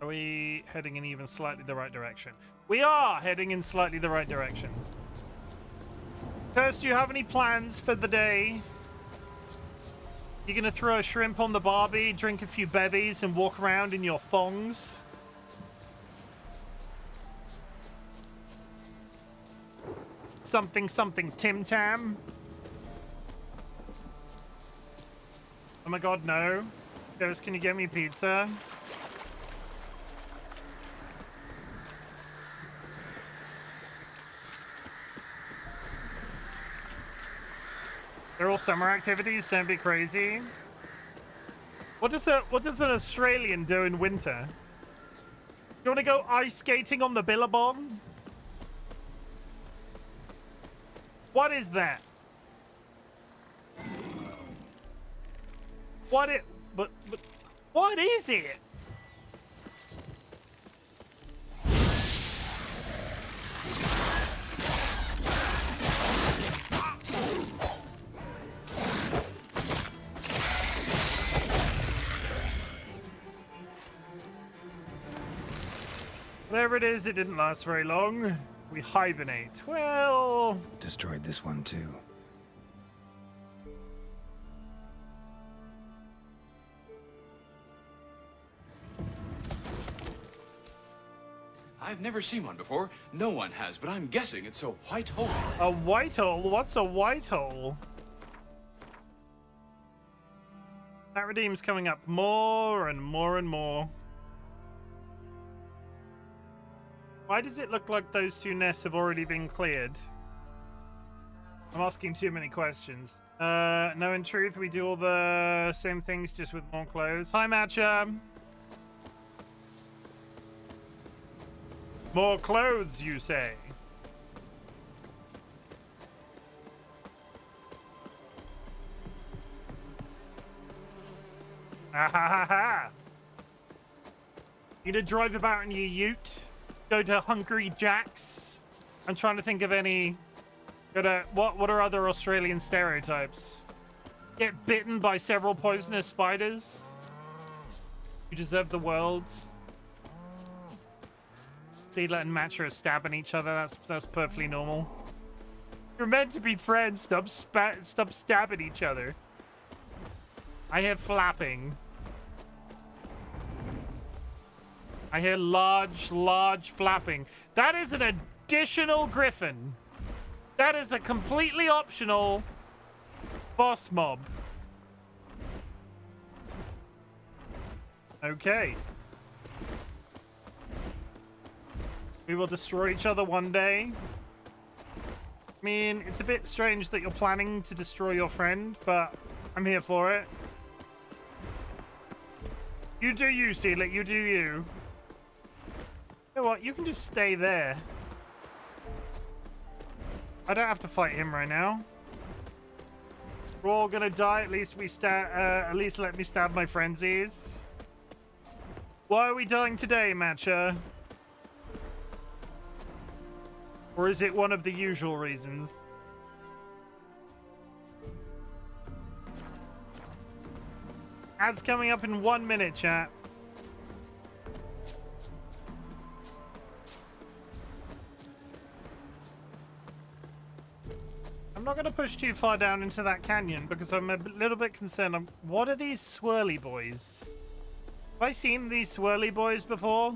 Speaker 1: Are we heading in even slightly the right direction? We are heading in slightly the right direction. First, do you have any plans for the day? You're gonna throw a shrimp on the barbie, drink a few bevies, and walk around in your thongs? something something Tim Tam. Oh my god, no. Ghost, can you get me pizza? They're all summer activities, don't be crazy. What does an Australian do in winter? You want to go ice skating on the Billabong? What is that? What is it? Whatever it is, it didn't last very long. We hibernate. Well...
Speaker 5: Destroyed this one too.
Speaker 7: I've never seen one before. No one has, but I'm guessing it's a white hole.
Speaker 1: A white hole? What's a white hole? That redeem's coming up more and more and more. Why does it look like those two nests have already been cleared? I'm asking too many questions. No, in truth, we do all the same things just with more clothes. Hi, Matcha. More clothes, you say? Ah ha ha ha. You to drive about in your ute? Go to Hungry Jack's? I'm trying to think of any... Go to... What are other Australian stereotypes? Get bitten by several poisonous spiders? You deserve the world? Seedlet and Matcha are stabbing each other. That's perfectly normal. You're meant to be friends. Stop stabbing each other. I hear flapping. I hear large flapping. That is an additional griffin. That is a completely optional boss mob. Okay. We will destroy each other one day. I mean, it's a bit strange that you're planning to destroy your friend, but I'm here for it. You do you, Seedlet. You do you. You know what? You can just stay there. I don't have to fight him right now. We're all gonna die. At least let me stab my frenzies. Why are we dying today, Matcha? Or is it one of the usual reasons? Ads coming up in 1 minute, chat. I'm not going to push too far down into that canyon because I'm a little bit concerned. What are these swirly boys? Have I seen these swirly boys before?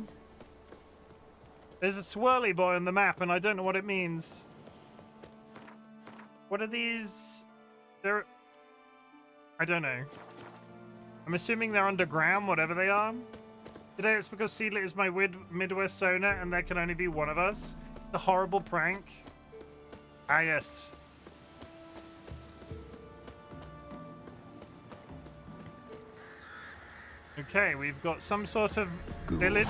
Speaker 1: There's a swirly boy on the map and I don't know what it means. What are these? I don't know. I'm assuming they're underground, whatever they are. Today it's because Seedlet is my Midwest Sona and there can only be one of us. The horrible prank. Ah, yes. Okay, we've got some sort of village.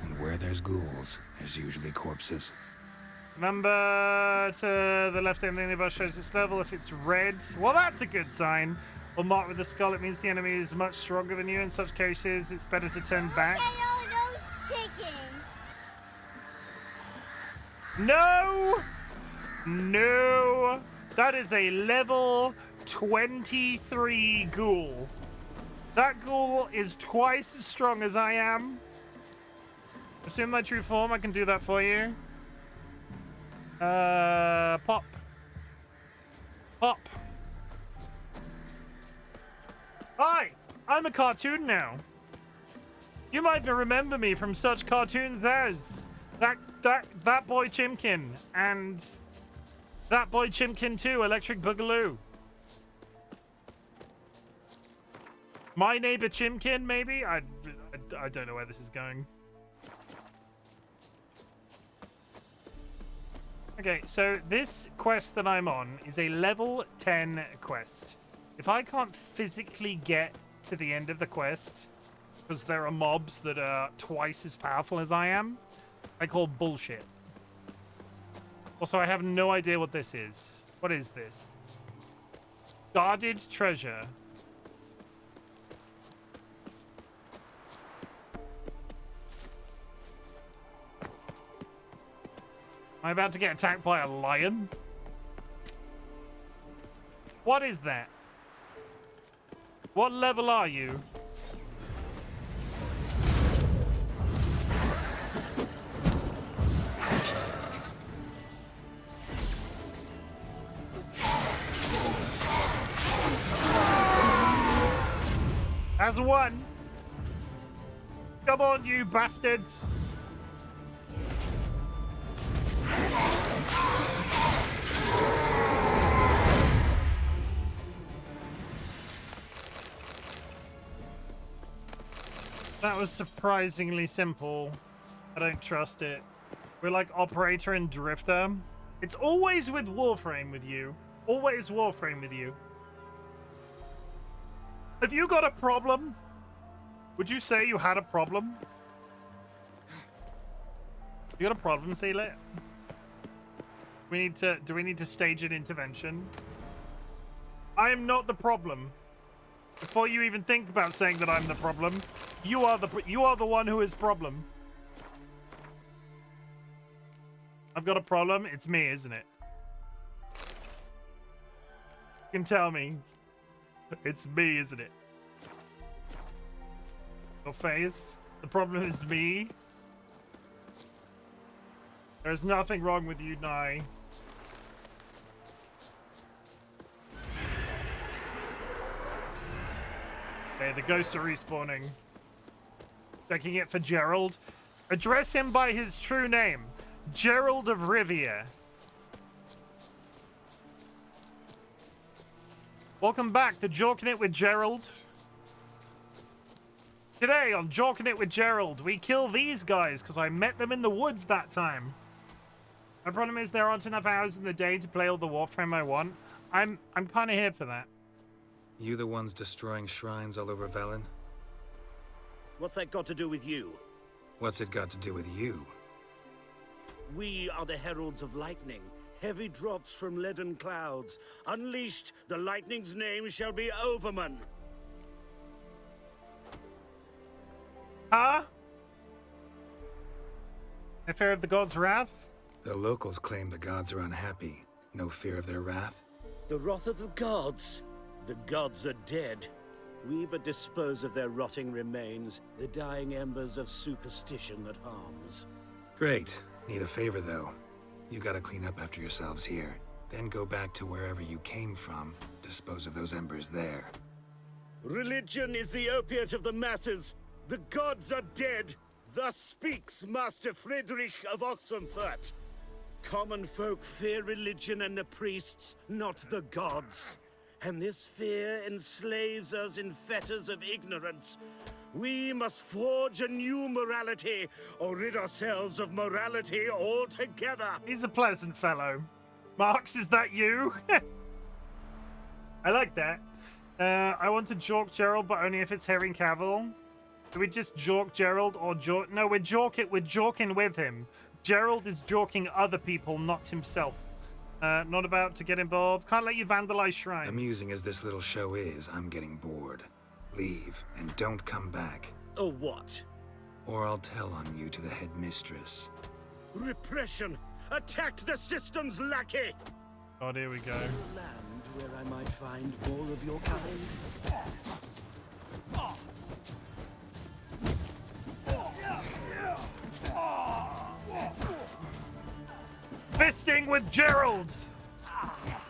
Speaker 5: And where there's ghouls, there's usually corpses.
Speaker 1: Number to the left end of the bus shows its level. If it's red, well, that's a good sign. Or marked with a skull, it means the enemy is much stronger than you. In such cases, it's better to turn back. No! No! That is a level 23 ghoul. That ghoul is twice as strong as I am. Assume my true form, I can do that for you. Pop. Pop. Hi, I'm a cartoon now. You might remember me from such cartoons as that boy Chimken and That boy Chimken too, Electric Boogaloo. My neighbor Chimken, maybe? I don't know where this is going. Okay, so this quest that I'm on is a level 10 quest. If I can't physically get to the end of the quest, because there are mobs that are twice as powerful as I am, I call bullshit. Also, I have no idea what this is. What is this? Guarded treasure. Am I about to get attacked by a lion? What is that? What level are you? As one. Come on, you bastards. That was surprisingly simple. I don't trust it. We're like Operator and Drifter. It's always with Warframe with you. Always Warframe with you. Have you got a problem? Would you say you had a problem? You got a problem, Sealit? Do we need to stage an intervention? I am not the problem. Before you even think about saying that I'm the problem, you are the one who is problem. I've got a problem. It's me, isn't it? You can tell me. It's me, isn't it? Your face. The problem is me. There's nothing wrong with you, Nye. Okay, the ghosts are respawning. Checking it for Gerald. Address him by his true name. Gerald of Rivia. Welcome back to Jorking It with Gerald. Today on Jorking It with Gerald, we kill these guys because I met them in the woods that time. My problem is there aren't enough hours in the day to play all the Warframe I want. I'm kind of here for that.
Speaker 5: You the ones destroying shrines all over Velen?
Speaker 10: What's that got to do with you?
Speaker 5: What's it got to do with you?
Speaker 10: We are the heralds of lightning. Heavy drops from leaden clouds. Unleashed, the lightning's name shall be Overman.
Speaker 1: Huh? I fear of the god's wrath?
Speaker 5: The locals claim the gods are unhappy. No fear of their wrath?
Speaker 10: The wrath of the gods? The gods are dead. We but dispose of their rotting remains, the dying embers of superstition that harms.
Speaker 5: Great. Need a favor, though. You gotta clean up after yourselves here. Then go back to wherever you came from. Dispose of those embers there.
Speaker 10: Religion is the opiate of the masses. The gods are dead. Thus speaks Master Friedrich of Oxenfurt. Common folk fear religion and the priests, not the gods. And this fear enslaves us in fetters of ignorance. We must forge a new morality, or rid ourselves of morality altogether.
Speaker 1: He's a pleasant fellow. Marx, is that you? I like that. I want to jork Gerald, but only if it's Herring Cavill. Do we just jork Gerald or jork? No, we're jorking with him. Gerald is jorking other people, not himself. Not about to get involved. Can't let you vandalize shrines.
Speaker 5: Amusing as this little show is, I'm getting bored. Leave, and don't come back.
Speaker 10: Oh, what?
Speaker 5: Or I'll tell on you to the headmistress.
Speaker 10: Repression! Attack the system's lackey!
Speaker 1: Oh, here we go.
Speaker 10: A land where I might find more of your kind.
Speaker 1: Fisting with Gerald!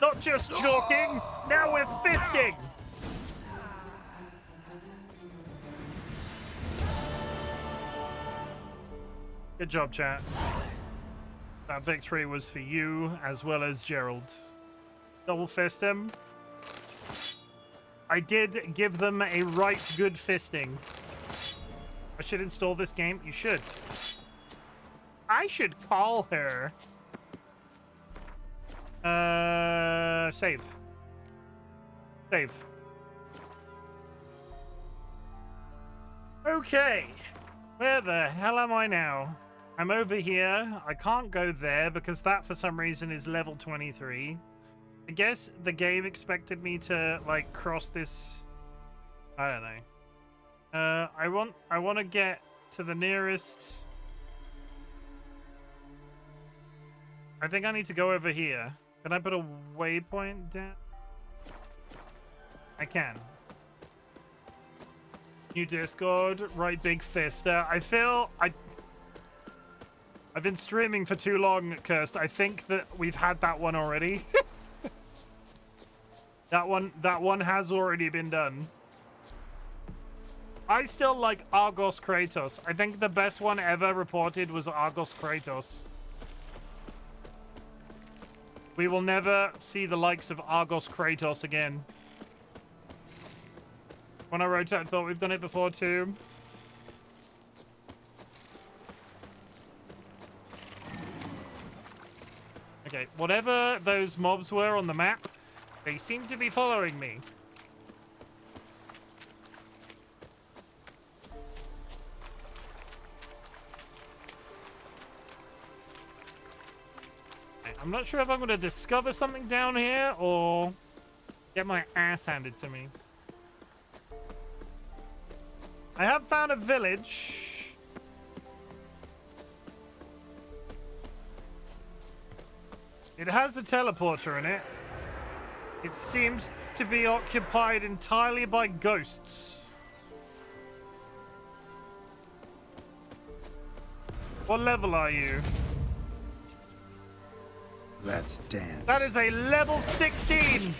Speaker 1: Not just joking, now we're fisting! Good job, chat. That victory was for you as well as Gerald. Double fist him. I did give them a right good fisting. I should install this game. You should. I should call her. Save. Save. Okay. Where the hell am I now? I'm over here. I can't go there because that for some reason is level 23. I guess the game expected me to like cross this. I don't know. I want to get to the nearest. I think I need to go over here. Can I put a waypoint down? I can. New Discord, right big fister. I feel I've been streaming for too long, Cursed. I think that we've had that one already. That one has already been done. I still like Argos Kratos. I think the best one ever reported was Argos Kratos. We will never see the likes of Argos Kratos again. When I wrote it, I thought we've done it before too. Okay, whatever those mobs were on the map, they seem to be following me. I'm not sure if I'm going to discover something down here or get my ass handed to me. I have found a village. It has the teleporter in it. It seems to be occupied entirely by ghosts. What level are you?
Speaker 5: Let's dance.
Speaker 1: That is a level 16.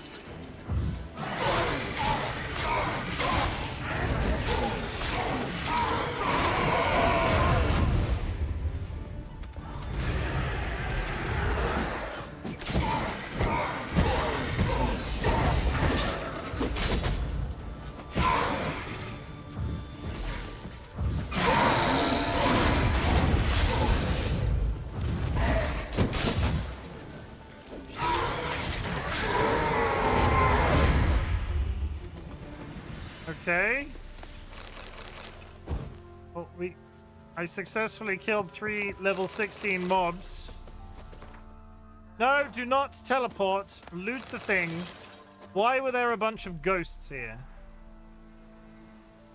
Speaker 1: Okay. Well, I successfully killed 3 level 16 mobs. No, do not teleport. Loot the thing. Why were there a bunch of ghosts here?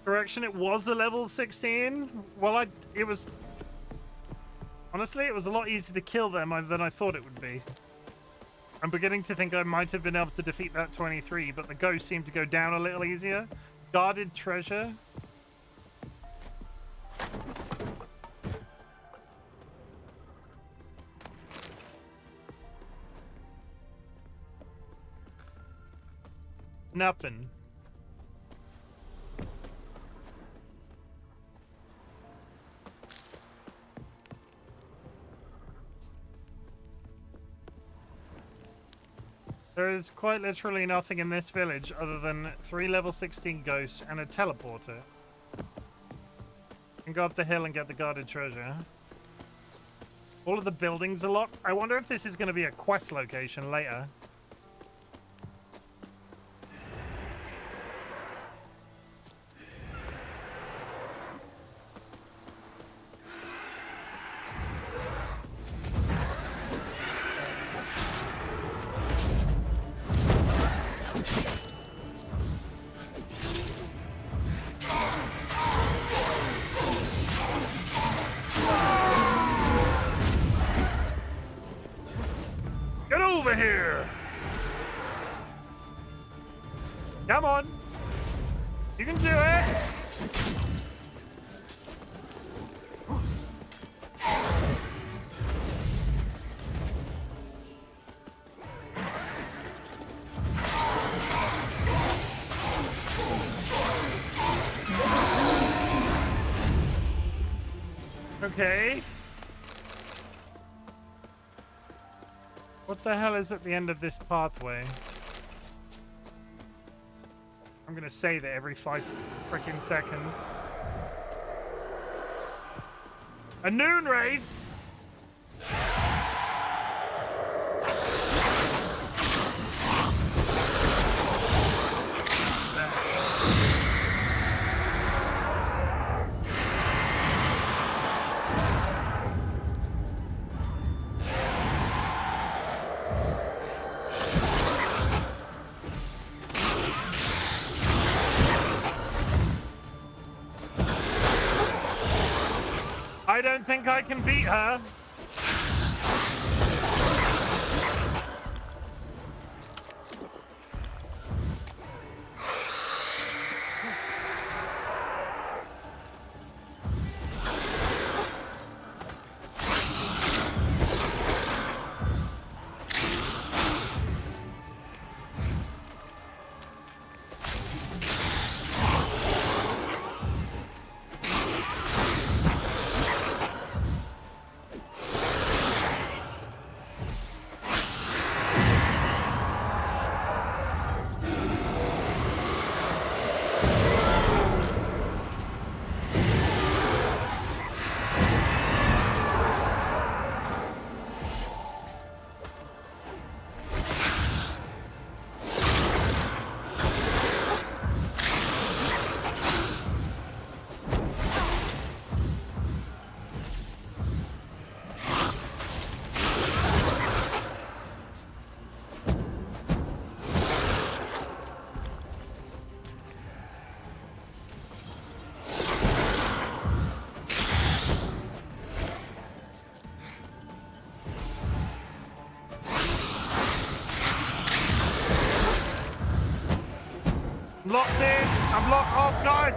Speaker 1: Correction, it was a level 16. Well, it was... Honestly, it was a lot easier to kill them than I thought it would be. I'm beginning to think I might have been able to defeat that 23, but the ghosts seemed to go down a little easier. Guarded treasure. Nothing. There is quite literally nothing in this village other than 3 level 16 ghosts and a teleporter. You can go up the hill and get the guarded treasure. All of the buildings are locked. I wonder if this is going to be a quest location later. Come on. You can do it. Okay. What the hell is at the end of this pathway? I'm gonna say that every 5 freaking seconds. A noon wraith! I don't think I can beat her. Locked in. I'm locked. Oh, God.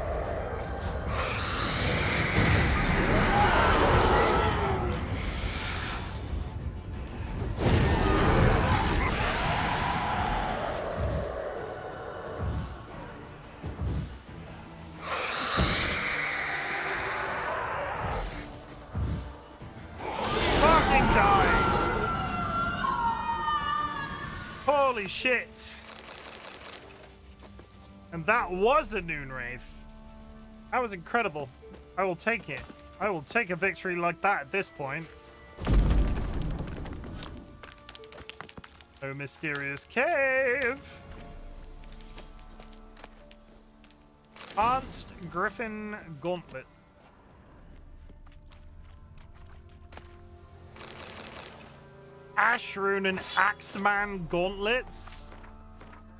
Speaker 1: Fucking die. Holy shit. And that was a noon wraith. That was incredible. I will take it. I will take a victory like that at this point. Oh, mysterious cave. Advanced Griffin Gauntlet. Ashrune and Axeman Gauntlets.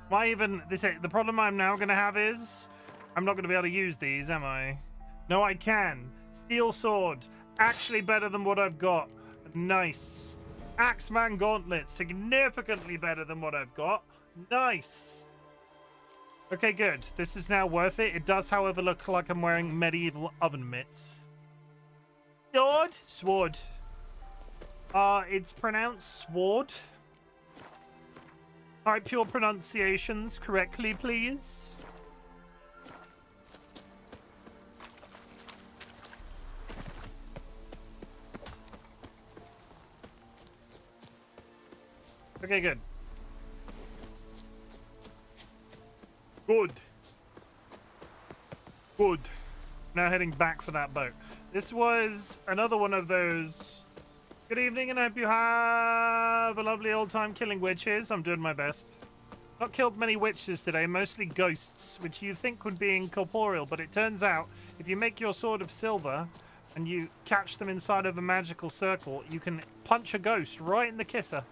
Speaker 1: Why even this? The problem I'm now gonna have is I'm not gonna be able to use these, am I? No, I can. Steel sword, actually better than what I've got. Nice. Axeman Gauntlet, significantly better than what I've got. Nice. Okay, good. This is now worth it. It does, however, look like I'm wearing medieval oven mitts. Sword, sword. It's pronounced sword. Type your pronunciations correctly, please. Okay, good. Good. Good. Now heading back for that boat. This was another one of those. Good evening, and I hope you have a lovely old time killing witches. I'm doing my best. Not killed many witches today, mostly ghosts, which you think would be incorporeal, but it turns out if you make your sword of silver and you catch them inside of a magical circle, you can punch a ghost right in the kisser.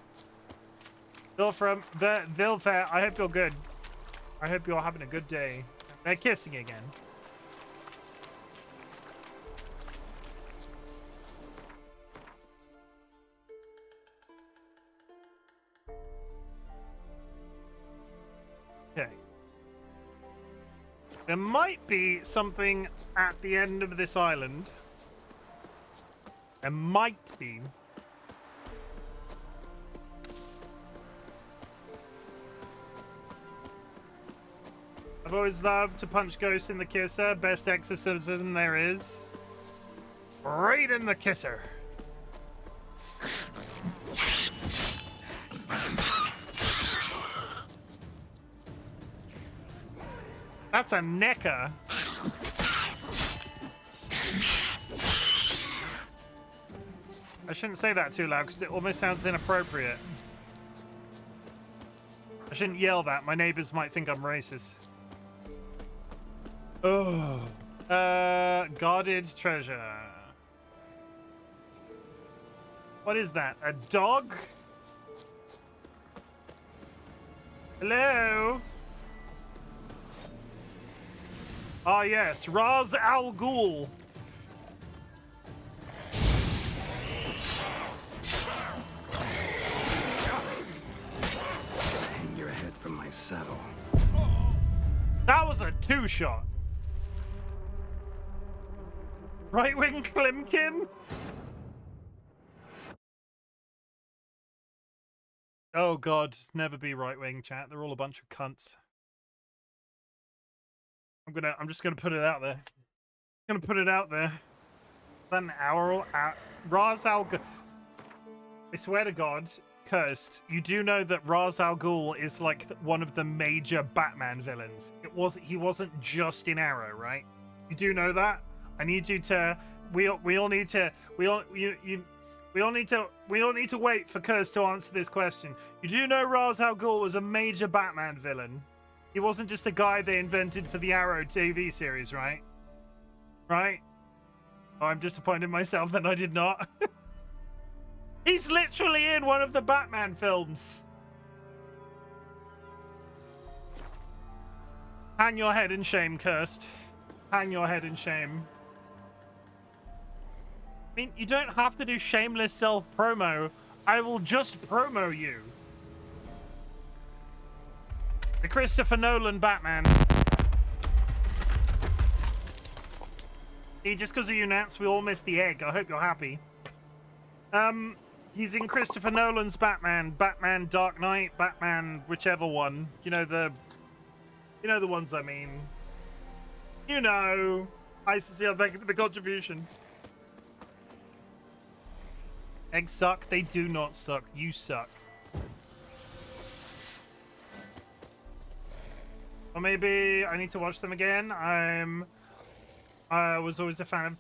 Speaker 1: Vilfram, Vilfair, I hope you're good. I hope you're having a good day. They're kissing again. Okay. There might be something at the end of this island. There might be. I've always loved to punch ghosts in the kisser. Best exorcism there is. Right in the kisser. That's a necker. I shouldn't say that too loud because it almost sounds inappropriate. I shouldn't yell that. My neighbors might think I'm racist. Oh. Guarded treasure. What is that? A dog? Hello? Ah, yes. Raz Al Ghul.
Speaker 5: Hang your head from my saddle.
Speaker 1: That was a two-shot. RightBigChimken? Oh god, never be right wing, chat. They're all a bunch of cunts. I'm just gonna put it out there. About an hour Raz Al Ghul. I swear to God, cursed. You do know that Raz Al Ghul is like one of the major Batman villains. He wasn't just in Arrow, right? You do know that? I need you to. We all need to wait for Curse to answer this question. You do know Raz Al Ghul was a major Batman villain. He wasn't just a guy they invented for the Arrow TV series, right? Right? Oh, I'm disappointed in myself that I did not. He's literally in one of the Batman films. Hang your head in shame, Cursed. Hang your head in shame. I mean, you don't have to do shameless self-promo. I will just promo you. The Christopher Nolan Batman. See, just because of you, Nats, we all missed the egg. I hope you're happy. He's in Christopher Nolan's Batman. Batman Dark Knight, Batman whichever one. You know the ones I mean. You know. I sincerely thank you for the contribution. Eggs suck? They do not suck. You suck. Or maybe I need to watch them again. I was always a fan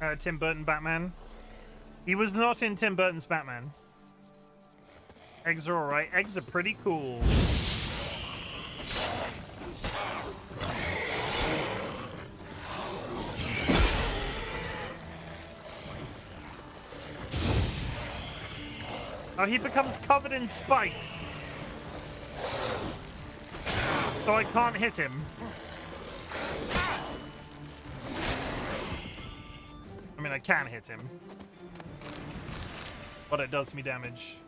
Speaker 1: of Tim Burton Batman. He was not in Tim Burton's Batman. Eggs are alright. Eggs are pretty cool. Oh, he becomes covered in spikes. So I can't hit him. I mean, I can hit him. But it does me damage.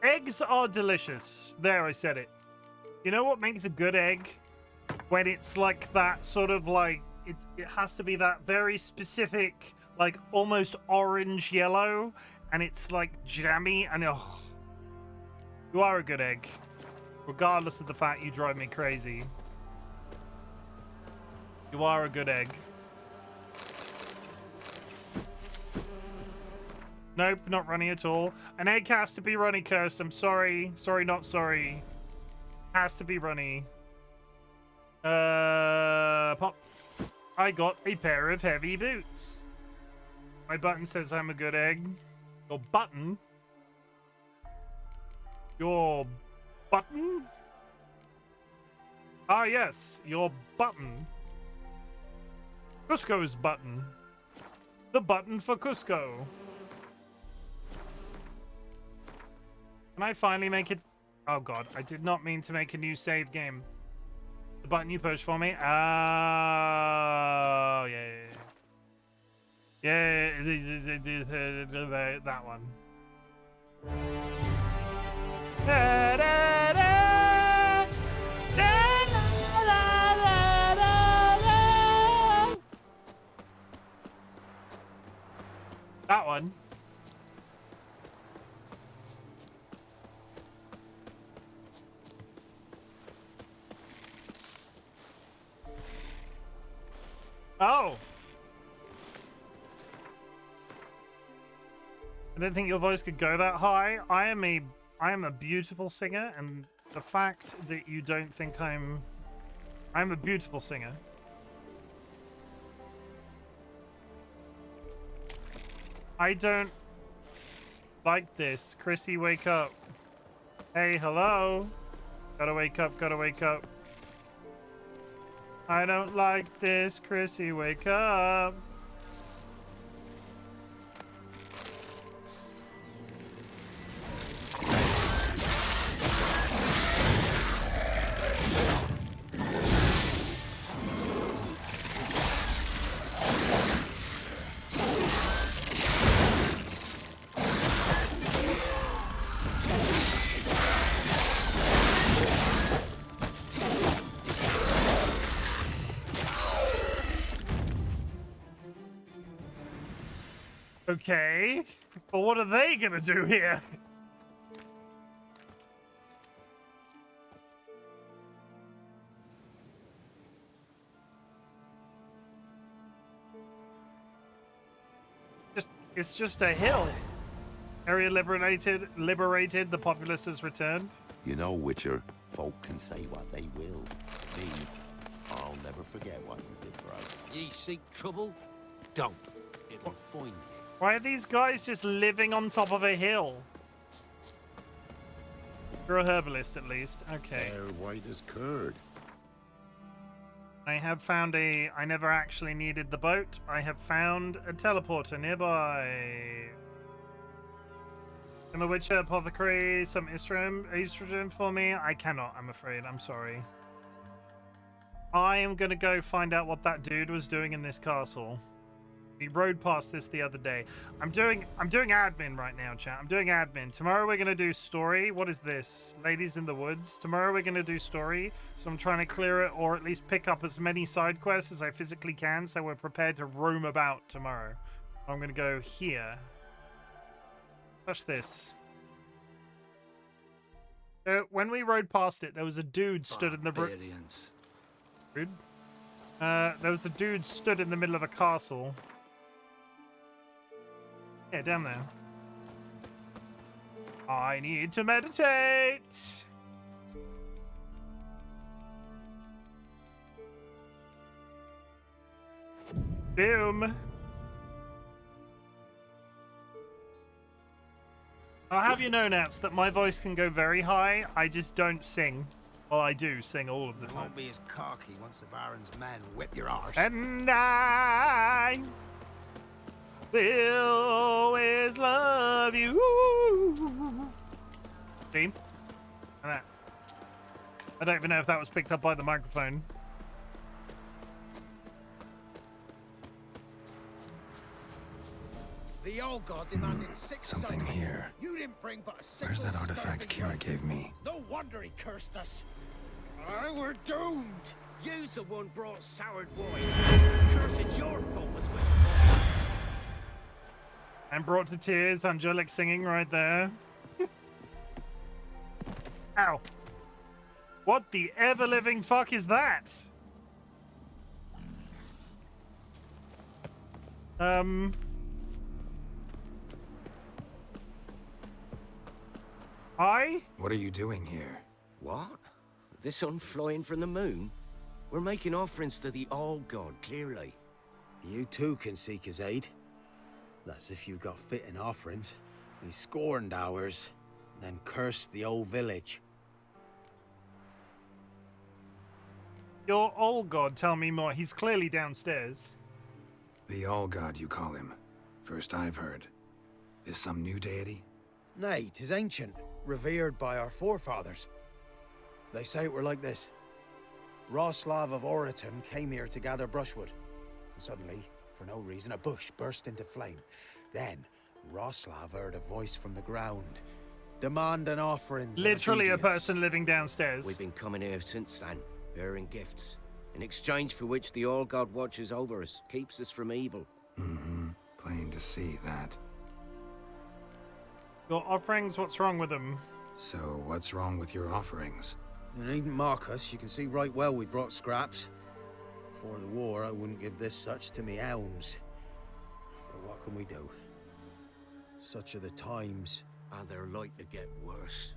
Speaker 1: Eggs are delicious. There, I said it. You know what makes a good egg? When it's like that sort of like... It has to be that very specific, like almost orange yellow. And it's like jammy and oh, you are a good egg. Regardless of the fact you drive me crazy. You are a good egg. Nope, not runny at all. An egg has to be runny, Cursed. I'm sorry. Sorry, not sorry. Has to be runny. Pop. I got a pair of heavy boots. My button says I'm a good egg. Your button? Your button? Ah, yes, your button. Cusco's button. The button for Cusco. Can I finally make it? Oh, God, I did not mean to make a new save game. The button you pushed for me? Oh, yeah. Yeah, that one. That one. Oh. I didn't think your voice could go that high. I am a beautiful singer, and the fact that you don't think I'm I'm a beautiful singer. I don't like this. Chrissy, wake up. Hey, hello. Gotta wake up, gotta wake up. I don't like this. Chrissy, wake up. Okay, but what are they gonna do here? It's just a hill. Area liberated, the populace has returned.
Speaker 11: You know, Witcher, folk can say what they will. Me, I'll never forget what you did for us.
Speaker 9: Ye seek trouble? Don't. It'll find you.
Speaker 1: Why are these guys just living on top of a hill? You're a herbalist, at least. Okay.
Speaker 6: They're white as curd.
Speaker 1: I have found a... I never actually needed the boat. I have found a teleporter nearby. Can the Witcher apothecary some estrogen for me? I cannot, I'm afraid. I'm sorry. I am going to go find out what that dude was doing in this castle. We rode past this the other day. I'm doing admin right now, chat. I'm doing admin. Tomorrow we're gonna do story. What is this? Ladies in the Woods. Tomorrow we're gonna do story. So I'm trying to clear it or at least pick up as many side quests as I physically can so we're prepared to roam about tomorrow. I'm gonna go here. Touch this. When we rode past it, there was a dude stood in the rude. There was a dude stood in the middle of a castle. Yeah, down there. I need to meditate. Boom. I'll have you know, Nats, that my voice can go very high. I just don't sing. Well, I do sing all of the time.
Speaker 9: Won't be as cocky once the Baron's men whip your arse.
Speaker 1: And I will always love you. See? And that. I don't even know if that was picked up by the microphone.
Speaker 9: The old god demanded 6
Speaker 5: Something
Speaker 9: somethings.
Speaker 5: here.
Speaker 9: You didn't bring but a
Speaker 5: Where's
Speaker 9: single
Speaker 5: that artifact
Speaker 9: starving
Speaker 5: Kira gave me?
Speaker 9: No wonder he cursed us. We're doomed. You's the one brought soured wine. Curse is your fault as well.
Speaker 1: And brought to tears, angelic singing right there. Ow. What the ever-living fuck is that? Hi?
Speaker 5: What are you doing here?
Speaker 9: What? The sun flying from the moon? We're making offerings to the All-God, clearly.
Speaker 12: You too can seek his aid. That's if you've got fitting offerings. He scorned ours, then cursed the old village.
Speaker 1: Your old god, tell me more. He's clearly downstairs.
Speaker 5: The All-God, you call him. First I've heard. Is some new deity?
Speaker 12: Nay, 'tis ancient, revered by our forefathers. They say it were like this. Roslav of Oriton came here to gather brushwood. And suddenly, for no reason, a bush burst into flame. Then, Roslav heard a voice from the ground, demanding offerings.
Speaker 1: Literally a person living downstairs.
Speaker 9: We've been coming here since then, bearing gifts, in exchange for which the All-God watches over us, keeps us from evil.
Speaker 5: Mm-hmm. Plain to see that.
Speaker 1: Your offerings, what's wrong with them?
Speaker 5: So, what's wrong with your offerings?
Speaker 12: You needn't mock us. You can see right well we brought scraps. Before the war, I wouldn't give this such to me hounds. But what can we do? Such are the times.
Speaker 9: And they're like to get worse.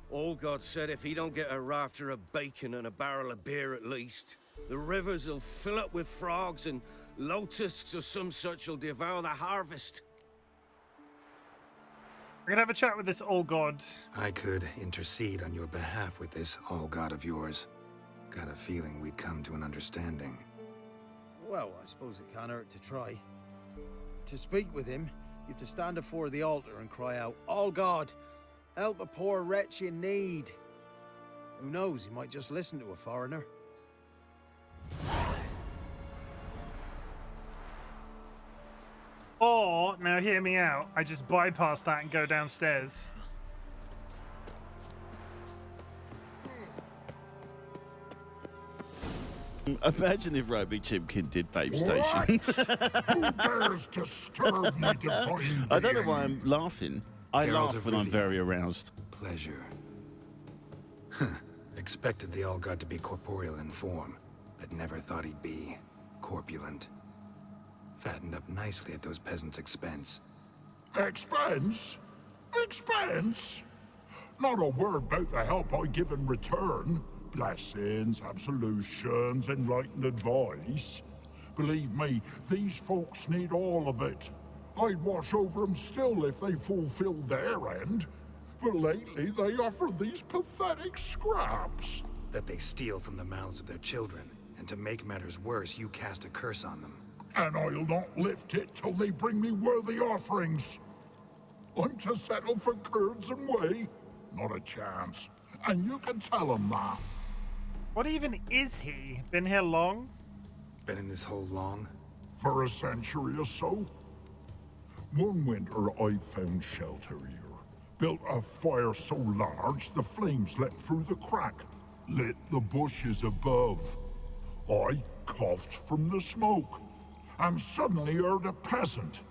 Speaker 13: All God said if he don't get a rafter of bacon and a barrel of beer at least, the rivers will fill up with frogs and locusts or some such will devour the harvest.
Speaker 1: We're gonna have a chat with this old god.
Speaker 5: I could intercede on your behalf with this all-god of yours. Got a feeling we'd come to an understanding.
Speaker 12: Well, I suppose it can't hurt to try. To speak with him, you have to stand before the altar and cry out, "All God, help a poor wretch in need." Who knows, he might just listen to a foreigner.
Speaker 1: Or, now hear me out, I just bypass that and go downstairs.
Speaker 14: Imagine if RightBigChimken did Babe Station.
Speaker 15: Who dares disturb my divine
Speaker 14: I don't know
Speaker 15: being?
Speaker 14: why I'm laughing. I
Speaker 5: Gerald
Speaker 14: laugh
Speaker 5: of
Speaker 14: when I'm
Speaker 5: Rivia.
Speaker 14: very aroused.
Speaker 5: Pleasure. Expected the all-god to be corporeal in form, but never thought he'd be corpulent. Fattened up nicely at those peasants' expense.
Speaker 15: Expense? Expense? Not a word about the help I give in return. Blessings, absolutions, enlightened advice. Believe me, these folks need all of it. I'd watch over them still if they fulfilled their end. But lately they offer these pathetic scraps.
Speaker 5: That they steal from the mouths of their children, and to make matters worse, you cast a curse on them.
Speaker 15: And I'll not lift it till they bring me worthy offerings. I'm to settle for curds and whey? Not a chance. And you can tell them that.
Speaker 1: What even is he? Been here long?
Speaker 5: Been in this hole long?
Speaker 15: For a century or so. One winter I found shelter here. Built a fire so large the flames leapt through the crack. Lit the bushes above. I coughed from the smoke. And suddenly heard a peasant.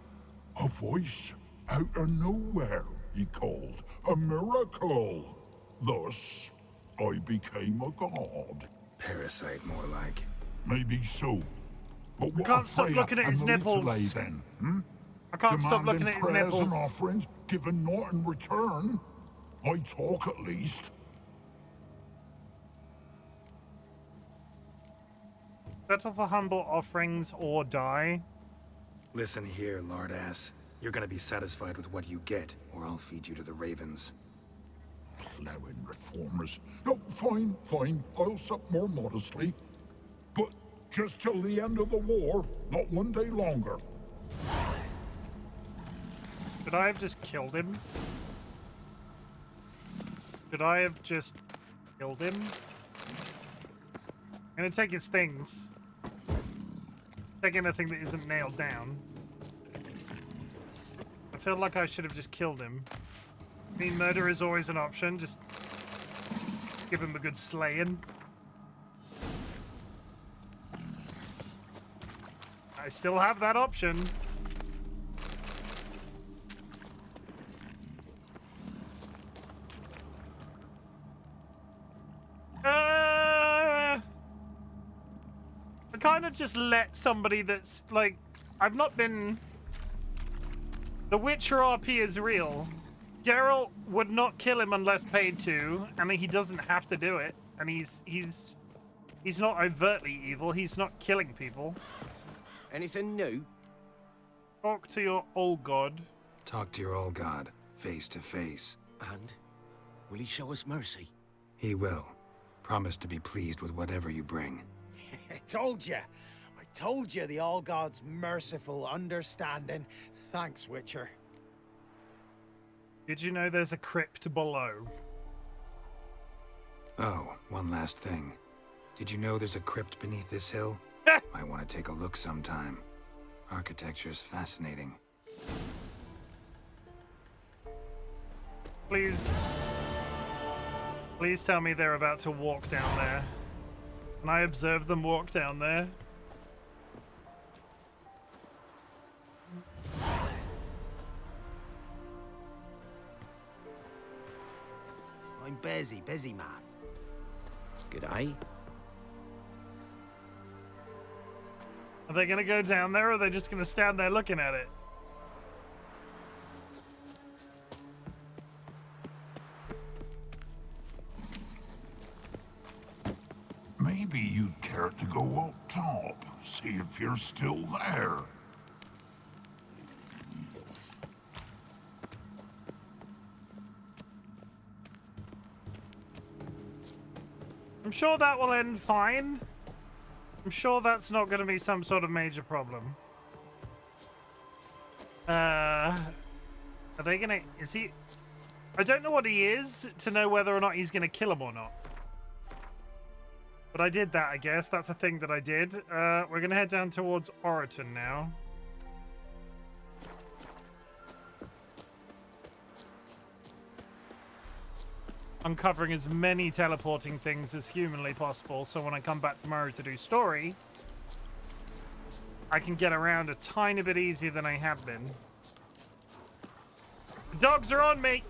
Speaker 15: A voice out of nowhere, he called. A miracle. Thus, I became a god.
Speaker 5: Parasite, more like.
Speaker 15: Maybe so. But what
Speaker 1: can't stop
Speaker 15: Freya
Speaker 1: looking at
Speaker 15: and
Speaker 1: his nipples.
Speaker 15: Melitele then, hmm?
Speaker 1: I can't stop looking at his
Speaker 15: Demanding prayers
Speaker 1: nipples.
Speaker 15: and offerings, giving naught in return. I talk at least.
Speaker 1: Settle for humble offerings or die.
Speaker 5: Listen here, lardass. You're gonna be satisfied with what you get, or I'll feed you to the ravens.
Speaker 15: Plowing reformers. No, fine, fine. I'll sup more modestly. But just till the end of the war, not one day longer.
Speaker 1: Should I have just killed him? Should I have just killed him? I'm gonna take his things. Take anything that isn't nailed down. I feel like I should have just killed him. I mean, murder is always an option. Just give him a good slaying. I still have that option. I kind of just let somebody that's like, I've not been. The Witcher RP is real. Gerald would not kill him unless paid to. I mean, he doesn't have to do it, and he's not overtly evil. He's not killing people.
Speaker 13: Anything new?
Speaker 1: Talk to your old god.
Speaker 5: Talk to your old god, face to face.
Speaker 13: And will he show us mercy?
Speaker 5: He will. Promise to be pleased with whatever you bring.
Speaker 12: I told you. I told you the All God's merciful understanding. Thanks, Witcher.
Speaker 1: Did you know there's a crypt below?
Speaker 5: Oh, one last thing. Did you know there's a crypt beneath this hill? Might want to take a look sometime. Architecture's fascinating.
Speaker 1: Please tell me they're about to walk down there. Can I observe them walk down there?
Speaker 9: I'm busy man. Good eye.
Speaker 1: Are they gonna go down there, or are they just gonna stand there looking at it?
Speaker 15: Maybe you'd care to go up top, see if you're still there.
Speaker 1: I'm sure that will end fine. I'm sure that's not going to be some sort of major problem. Are they gonna... Is he... I don't know what he is to know whether or not he's gonna kill him or not. But I did that, I guess. That's a thing that I did. We're gonna head down towards Oriton now. Uncovering as many teleporting things as humanly possible, so when I come back tomorrow to do story, I can get around a tiny bit easier than I have been. The dogs are on me!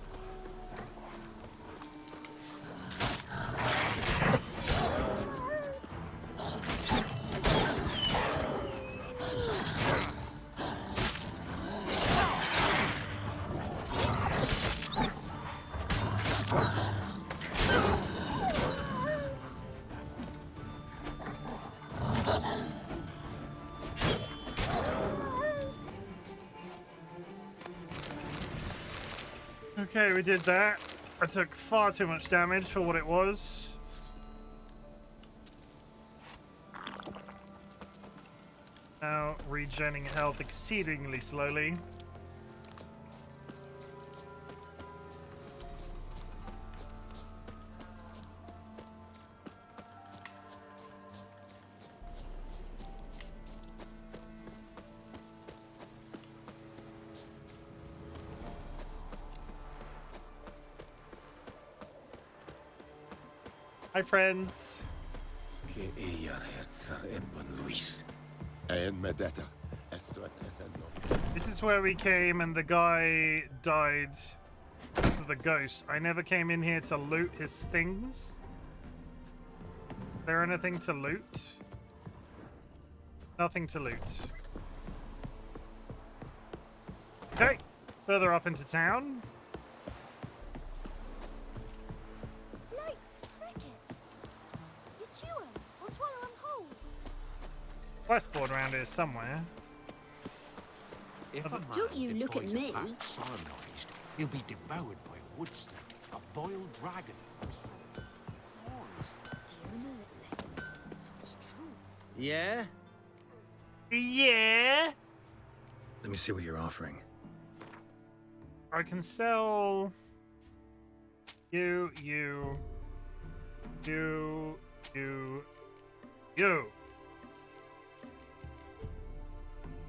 Speaker 1: Okay, we did that. I took far too much damage for what it was. Now, regenerating health exceedingly slowly. Hi, friends. This is where we came and the guy died because of the ghost. I never came in here to loot his things. Is there anything to loot? Nothing to loot. Okay, further up into town. Quest board around here somewhere.
Speaker 16: Don't you look at me.
Speaker 8: Solemnized, he'll be devoured by a wood snake, a boiled dragon.
Speaker 16: So it's true.
Speaker 13: Yeah?
Speaker 1: Yeah?
Speaker 5: Let me see what you're offering.
Speaker 1: I can sell you.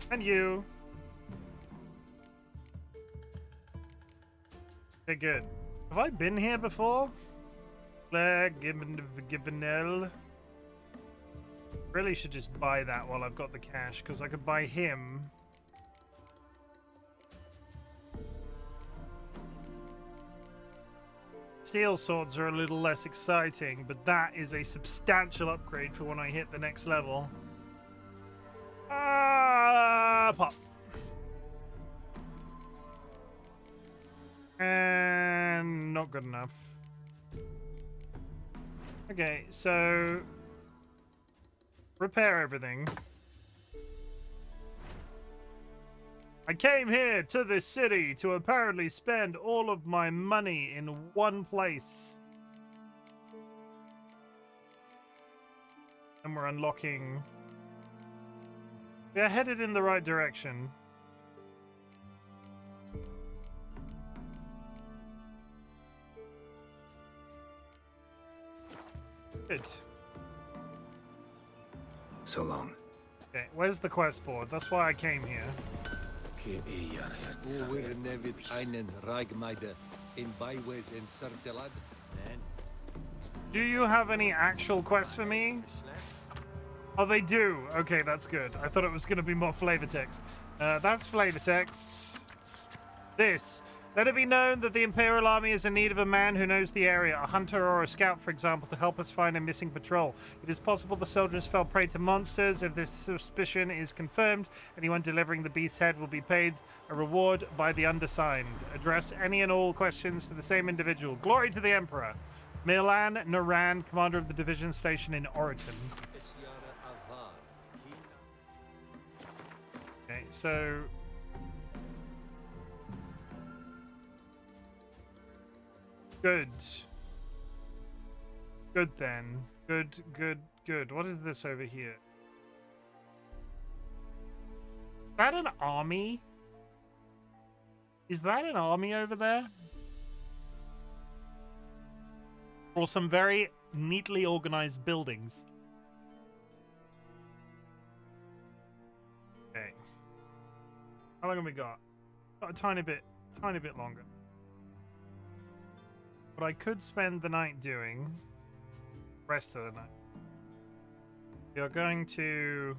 Speaker 1: And you. Okay, good. Have I been here before? Givenel. Really should just buy that while I've got the cash, because I could buy him. Steel swords are a little less exciting, but that is a substantial upgrade for when I hit the next level. Pop. And not good enough. Okay, so repair everything. I came here to this city to apparently spend all of my money in one place. And we're unlocking. We're headed in the right direction. Good.
Speaker 5: So long.
Speaker 1: Okay, where's the quest board? That's why I came here. Do you have any actual quests for me? Oh, they do. Okay, that's good. I thought it was going to be more flavor text. That's flavor text. This. Let it be known that the Imperial Army is in need of a man who knows the area, a hunter or a scout, for example, to help us find a missing patrol. It is possible the soldiers fell prey to monsters. If this suspicion is confirmed, anyone delivering the beast's head will be paid a reward by the undersigned. Address any and all questions to the same individual. Glory to the Emperor. Milan Naran, commander of the division station in Oriton. Okay, so good. Good then. Good. What is this over here? Is that an army? Is that an army over there? Or some very neatly organized buildings? Okay. How long have we got? Got a tiny bit longer. What I could spend the night doing, rest of the night. We are going to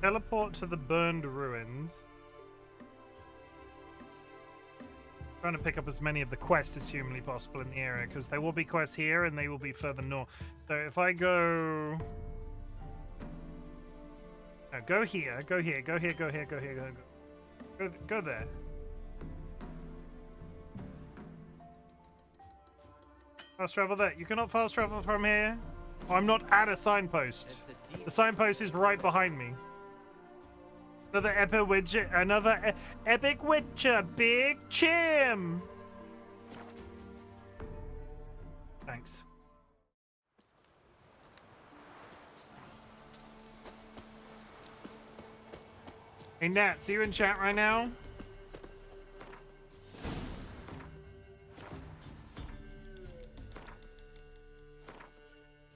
Speaker 1: teleport to the burned ruins. Trying to pick up as many of the quests as humanly possible in the area, because there will be quests here and they will be further north. So if I go... No, go here. Go there. Fast travel there. You cannot fast travel from here. Oh, I'm not at a signpost. The signpost is right behind me. Another epic witcher, Big Chim. Thanks. Hey Nat, see you in chat right now?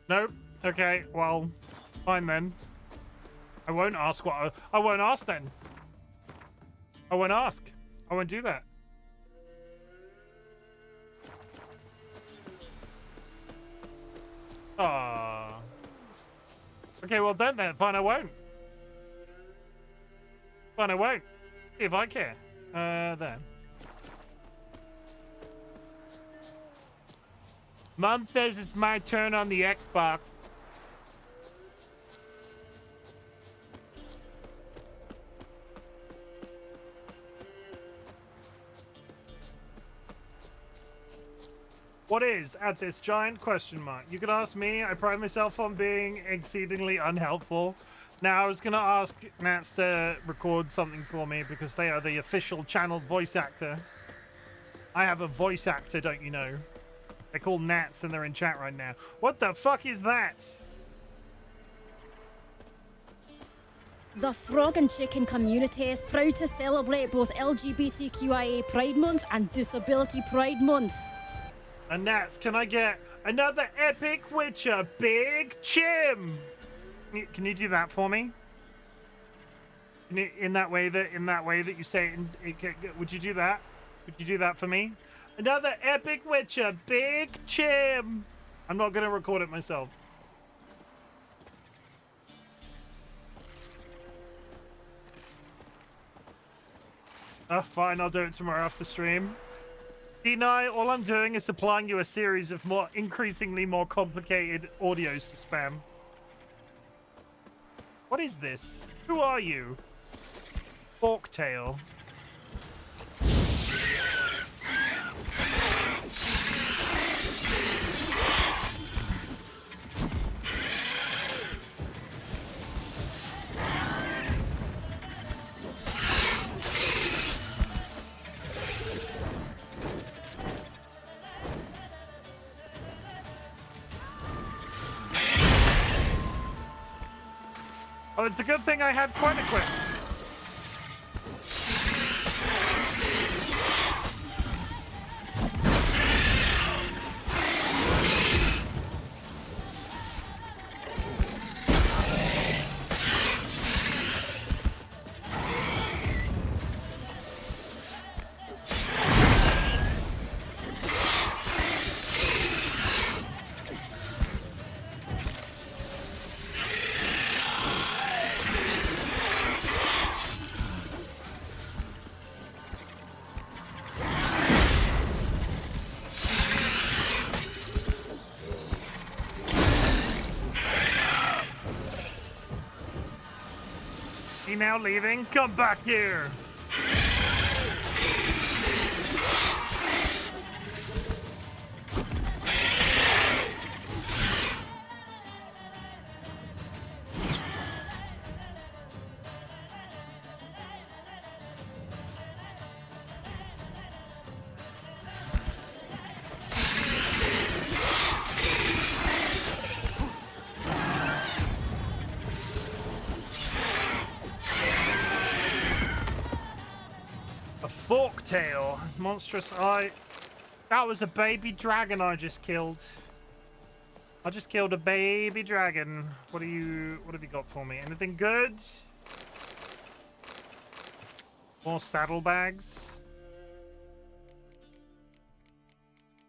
Speaker 1: Nope. Okay, well, fine then. I won't ask what I won't ask then. I won't ask. I won't do that. Ah. Okay, well then. Fine, I won't. Fine, I won't. See if I care. There. Mom says it's my turn on the Xbox. What is at this giant question mark? You could ask me. I pride myself on being exceedingly unhelpful. Now, I was going to ask Nats to record something for me because they are the official channel voice actor. I have a voice actor, don't you know? They're called Nats and they're in chat right now. What the fuck is that?
Speaker 3: The frog and chicken community is proud to celebrate both LGBTQIA Pride Month and Disability Pride Month.
Speaker 1: And Nats, can I get another epic witcher, Big Chim? Can you do that for me? In that way that you say it, would you do that? Would you do that for me? Another epic witcher, Big Chim. I'm not gonna record it myself. Fine, I'll do it tomorrow after stream. Deny, all I'm doing is supplying you a series of increasingly more complicated audios to spam. What is this? Who are you? Forktail. Oh, it's a good thing I had point equipped. Now leaving? Come back here! A forktail. Monstrous eye. That was a baby dragon I just killed. I just killed a baby dragon. What have you got for me? Anything good? More saddlebags.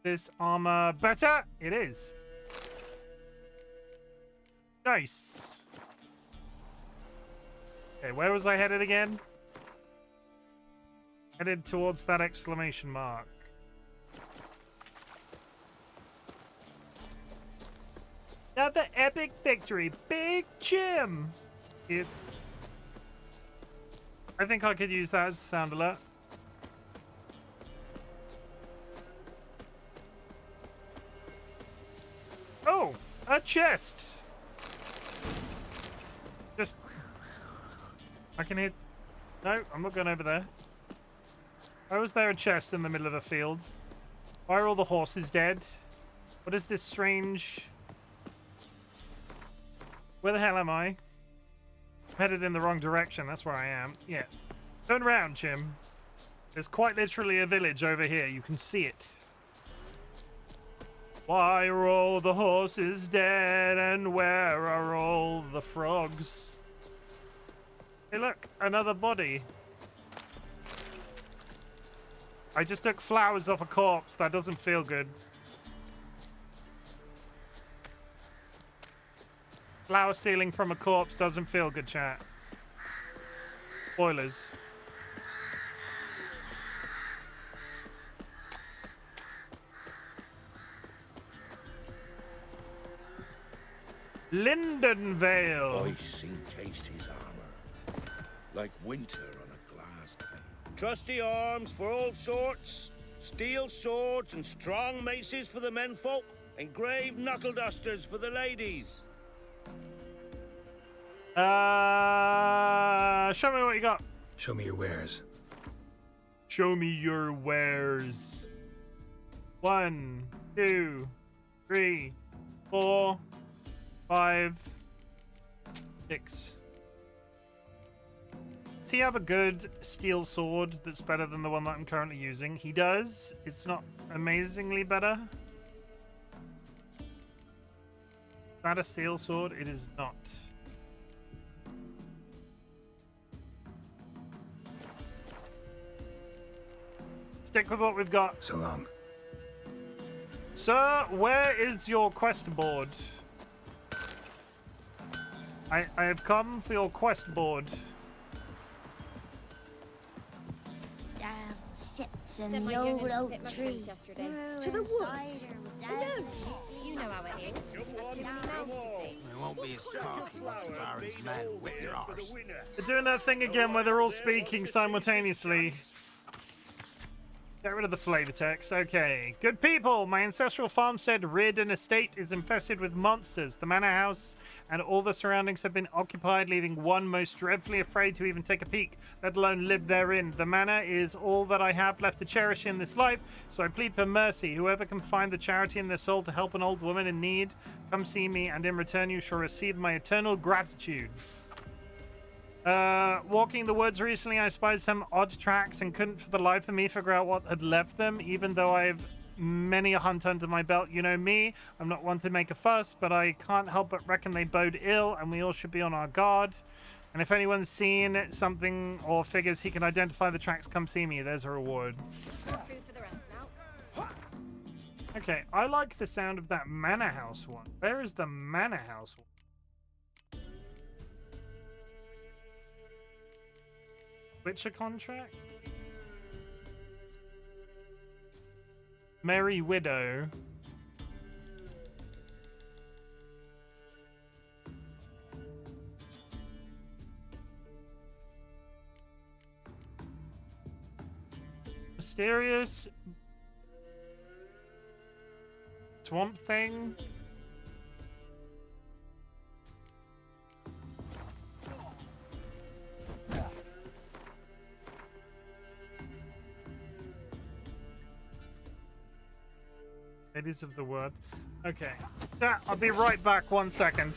Speaker 1: This armor better? It is. Nice. Okay, where was I headed again? Headed towards that exclamation mark. Another epic victory. Big Chim. I think I could use that as a sound alert. Oh, a chest. I can hit. No, I'm not going over there. Why was there a chest in the middle of a field? Why are all the horses dead? What is this strange... Where the hell am I? I'm headed in the wrong direction. That's where I am. Yeah. Turn around, Chim. There's quite literally a village over here. You can see it. Why are all the horses dead and where are all the frogs? Hey, look. Another body. I just took flowers off a corpse. That doesn't feel good. Flower stealing from a corpse doesn't feel good, chat. Spoilers. Lindenvale.
Speaker 11: Ice encased his armor, like winter on a glass pane.
Speaker 13: Trusty arms for all sorts, steel swords and strong maces for the menfolk, engraved knuckle dusters for the ladies.
Speaker 1: Show me what you got.
Speaker 5: Show me your wares.
Speaker 1: Show me your wares. 1, 2, 3, 4, 5, 6. Does he have a good steel sword that's better than the one that I'm currently using? He does. It's not amazingly better. Is that a steel sword? It is not. Stick with what we've got.
Speaker 5: So long.
Speaker 1: Sir, where is your quest board? I have come for your quest board.
Speaker 16: Sits in the old oak tree.
Speaker 2: To the woods.
Speaker 16: Alone.
Speaker 3: You know how it is. I've too many mouths to feed.
Speaker 8: They won't be as cocky once the Baron's men whip your arse.
Speaker 1: They're doing that thing again where they're all speaking simultaneously. Get rid of the flavor text. Okay. Good people. My ancestral farmstead, Rid, and estate is infested with monsters. The manor house and all the surroundings have been occupied, leaving one most dreadfully afraid to even take a peek, let alone live therein. The manor is all that I have left to cherish in this life, so I plead for mercy. Whoever can find the charity in their soul to help an old woman in need, come see me, and in return you shall receive my eternal gratitude. Walking the woods recently, I spied some odd tracks and couldn't for the life of me figure out what had left them, even though I've many a hunt under my belt. You know me, I'm not one to make a fuss, but I can't help but reckon they bode ill, and we all should be on our guard. And if anyone's seen something or figures he can identify the tracks, come see me. There's a reward.
Speaker 3: More food for the rest now.
Speaker 1: Okay, I like the sound of that manor house one. Where is the manor house one? Witcher contract? Merry Widow. Mysterious swamp thing. Ladies of the word. Okay. Yeah, I'll be right back. 1 second.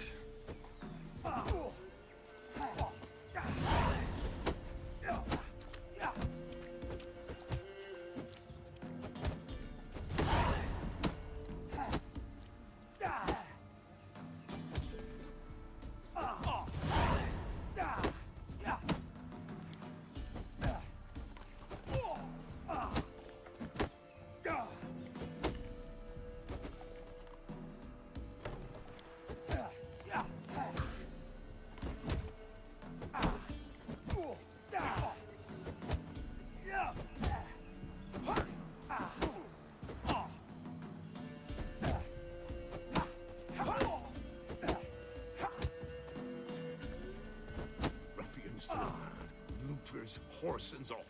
Speaker 6: horse and all.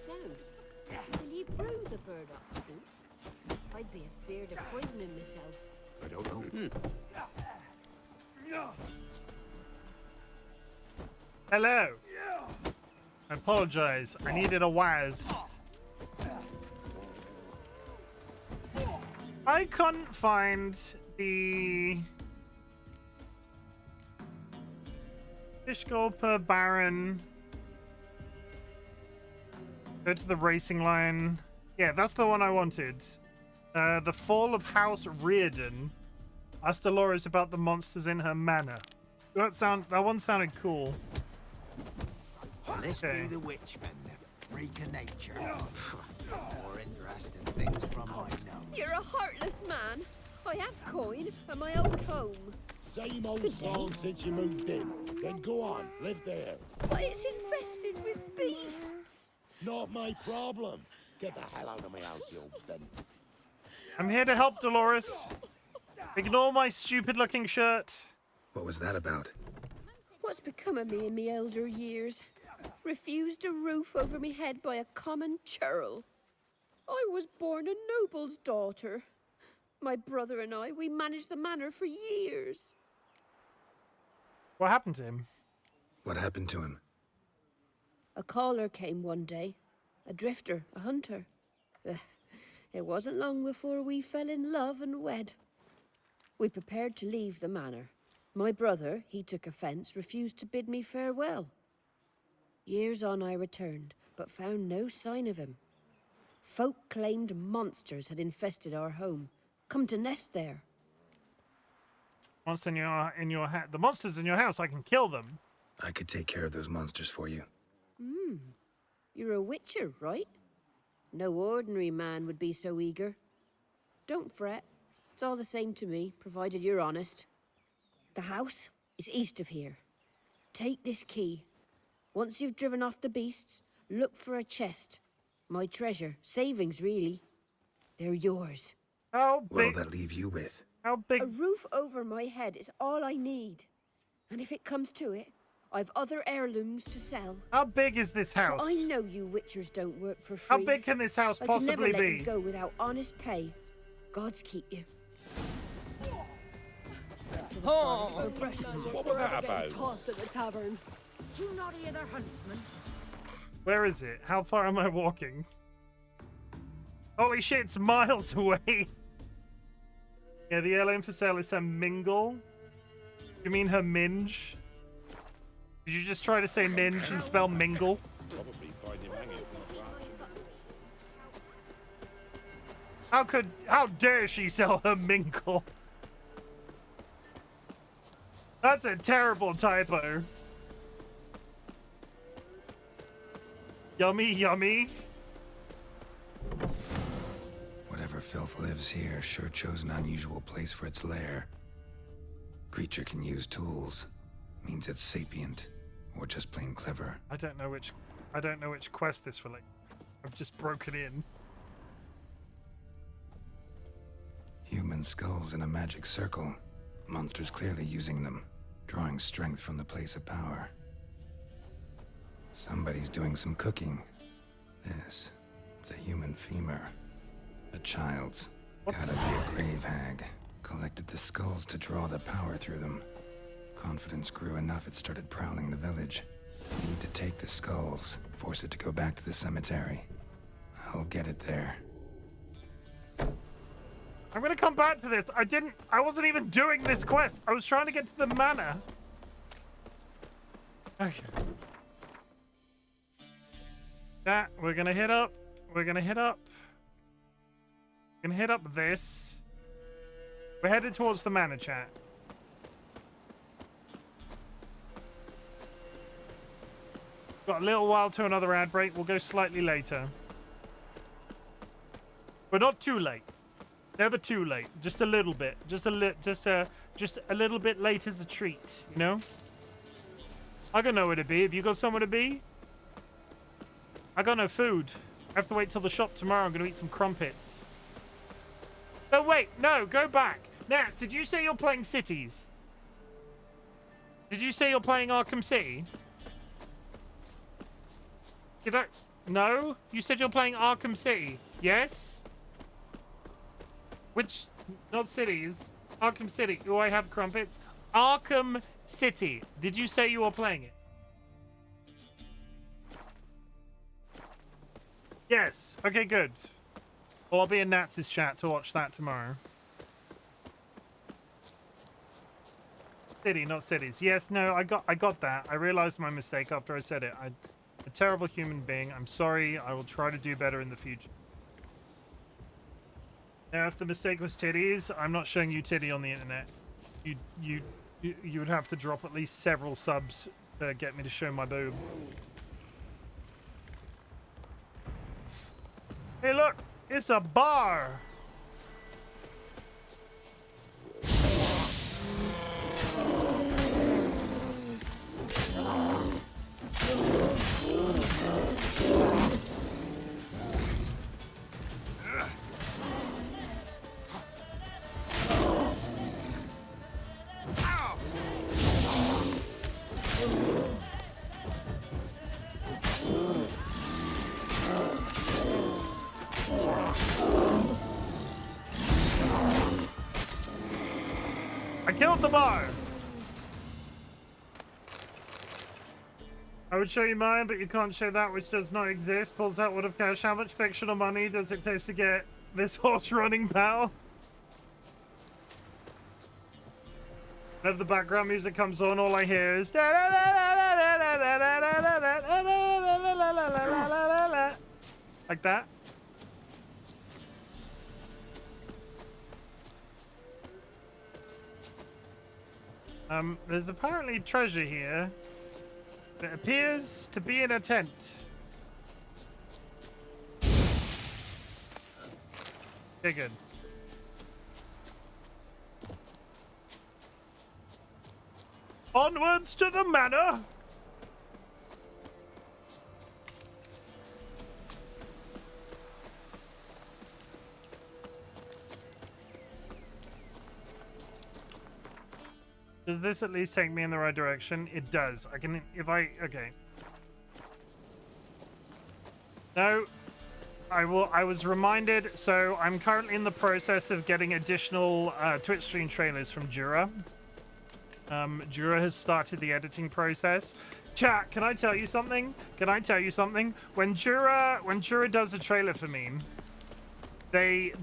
Speaker 2: So, will you brew the burdock soup? I'd be afeard of poisoning myself.
Speaker 6: I don't know.
Speaker 1: Hello. I apologize. I needed a Waz. I couldn't find the Fishgulper Baron. Go to the racing line. Yeah, that's the one I wanted. The Fall of House Reardon. Ask Dolores about the monsters in her manor. That one sounded cool.
Speaker 8: This be the Witchman, the freak of nature. More interesting things from I know.
Speaker 2: You're a heartless man. I have coin and my old home.
Speaker 17: Same old song since you moved in. Then go on, live there.
Speaker 2: But it's infested with beasts.
Speaker 17: Not my problem. Get the hell out of my house, you old bent.
Speaker 1: I'm here to help, Dolores. Ignore my stupid-looking shirt.
Speaker 5: What was that about?
Speaker 2: What's become of me in me elder years? Refused a roof over me head by a common churl. I was born a noble's daughter. My brother and I, we managed the manor for years.
Speaker 1: What happened to him?
Speaker 5: What happened to him?
Speaker 2: A caller came one day. A drifter, a hunter. It wasn't long before we fell in love and wed. We prepared to leave the manor. My brother, he took offence, refused to bid me farewell. Years on I returned, but found no sign of him. Folk claimed monsters had infested our home, come to nest there.
Speaker 1: Monster in your hat. The monsters in your house, I can kill them.
Speaker 5: I could take care of those monsters for you.
Speaker 2: You're a witcher, right? No ordinary man would be so eager. Don't fret. It's all the same to me, provided you're honest. The house is east of here. Take this key. Once you've driven off the beasts, look for a chest. My treasure. Savings, really. They're yours.
Speaker 1: How big?
Speaker 5: What'll that leave you with?
Speaker 1: How big?
Speaker 2: A roof over my head is all I need. And if it comes to it, I've other heirlooms to sell.
Speaker 1: How big is this house?
Speaker 2: But I know you witchers don't work for free.
Speaker 1: How big can this house
Speaker 2: I
Speaker 1: possibly
Speaker 2: could never let
Speaker 1: be?
Speaker 2: you go without honest pay. Gods keep you. To the forest for brushwood.
Speaker 17: What was that about?
Speaker 18: Tossed at the tavern.
Speaker 16: Do you not hear their huntsman?
Speaker 1: Where is it? How far am I walking? Holy shit, it's miles away. Yeah, the heirloom for sale is her mingle. You mean her minge? Did you just try to say minge and spell mingle?
Speaker 17: Probably find him hanging from a branch.
Speaker 1: How dare she sell her mingle? That's a terrible typo. Yummy, yummy.
Speaker 5: Whatever filth lives here sure chose an unusual place for its lair. Creature can use tools. Means it's sapient. Or just plain clever.
Speaker 1: I don't know which quest this for. Like, I've just broken in.
Speaker 5: Human skulls in a magic circle. Monsters clearly using them, drawing strength from the place of power. Somebody's doing some cooking. It's a human femur. A child's. Gotta be a grave hag. Collected the skulls to draw the power through them. Confidence grew enough it started prowling the village. Need to take the skulls, force it to go back to the cemetery. I'll get it there.
Speaker 1: I'm gonna come back to this. I wasn't even doing this quest. I was trying to get to the manor. Okay. That, we're gonna hit up. We're gonna hit up this. We're headed towards the manor, chat. Got a little while to another ad break. We'll go slightly later. We're not too late. Never too late. Just a little bit. Just a little bit late as a treat, you know? I got nowhere to be. Have you got somewhere to be? I got no food. I have to wait till the shop tomorrow. I'm going to eat some crumpets. Oh, wait. No, go back. Nats, did you say you're playing Cities? Did you say you're playing Arkham City? Did I? No? You said you're playing Arkham City. Yes? Which? Not Cities. Arkham City. Do I have crumpets? Arkham City. Did you say you were playing it? Yes. Okay, good. Well, I'll be in Nats's chat to watch that tomorrow. City, not cities. Yes, no, I got that. I realized my mistake after I said it. I'm a terrible human being. I'm sorry. I will try to do better in the future. Now, if the mistake was titties, I'm not showing you titty on the internet. You would have to drop at least several subs to get me to show my boob. Hey, look! It's a bar! I killed the bar! I would show you mine, but you can't show that which does not exist. Pulls out wood of cash. How much fictional money does it take to get this horse running, pal? Whenever the background music comes on, all I hear is... like that. There's apparently treasure here. It appears to be in a tent. Okay, good. Onwards to the manor! Does this at least take me in the right direction? It does. I can, if I, okay. No, I was reminded, so I'm currently in the process of getting additional Twitch stream trailers from Jura. Jura has started the editing process. Chat, can I tell you something? Can I tell you something? When Jura does a trailer for me, they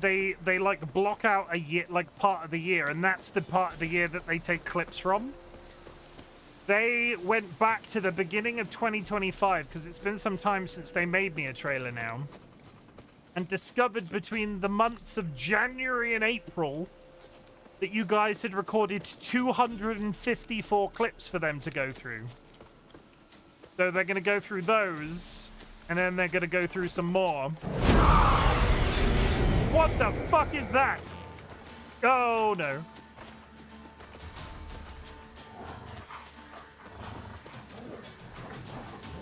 Speaker 1: like block out a year, like part of the year, and that's the part of the year that they take clips from. They went back to the beginning of 2025 because it's been some time since they made me a trailer now, and discovered between the months of January and April that you guys had recorded 254 clips for them to go through. So they're going to go through those, and then they're going to go through some more. What the fuck is that? Oh, no.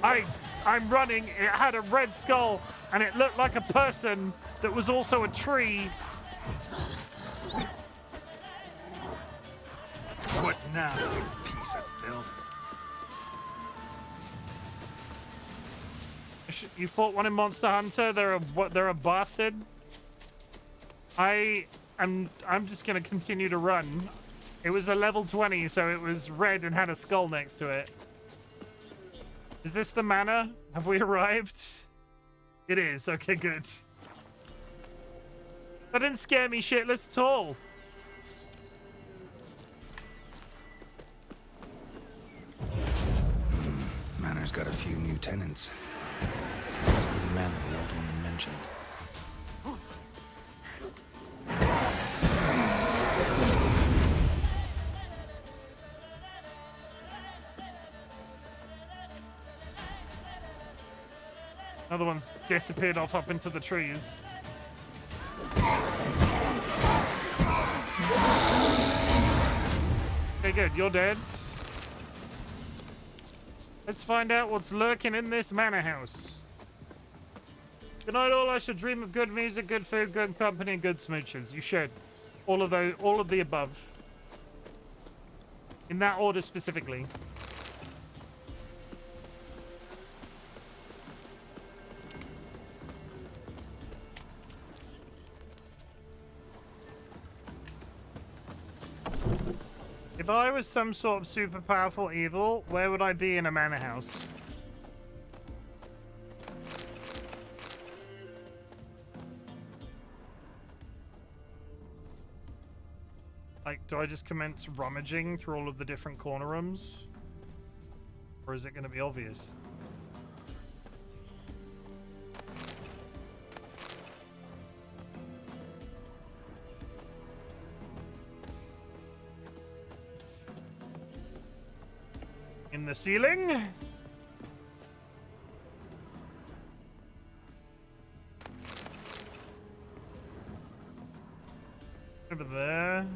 Speaker 1: I'm running. It had a red skull, and it looked like a person that was also a tree.
Speaker 8: What now, you piece of filth?
Speaker 1: You fought one in Monster Hunter. They're a bastard. I'm just gonna continue to run. It was a level 20, so it was red and had a skull next to it. Is this the manor? Have we arrived? It is. Okay, good. That didn't scare me shitless at all.
Speaker 5: Manor's got a few new tenants. The man that the old woman mentioned.
Speaker 1: Another one's disappeared off up into the trees. Okay, good. You're dead. Let's find out what's lurking in this manor house. Good night, all. I should dream of good music, good food, good company, and good smooches. You should. All of those, all of the above. In that order specifically. If I was some sort of super powerful evil, where would I be in a manor house? Like, do I just commence rummaging through all of the different corner rooms? Or is it going to be obvious? In the ceiling? Over there.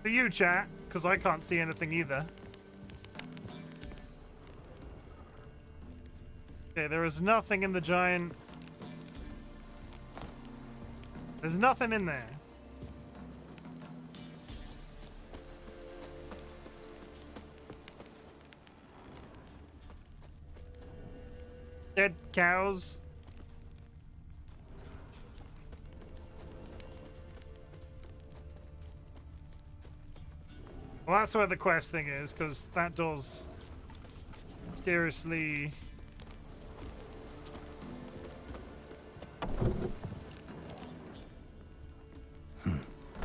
Speaker 1: For you, chat, because I can't see anything either. Okay, there is nothing in the giant... There's nothing in there. Dead cows. Well, that's where the quest thing is, because that door's mysteriously...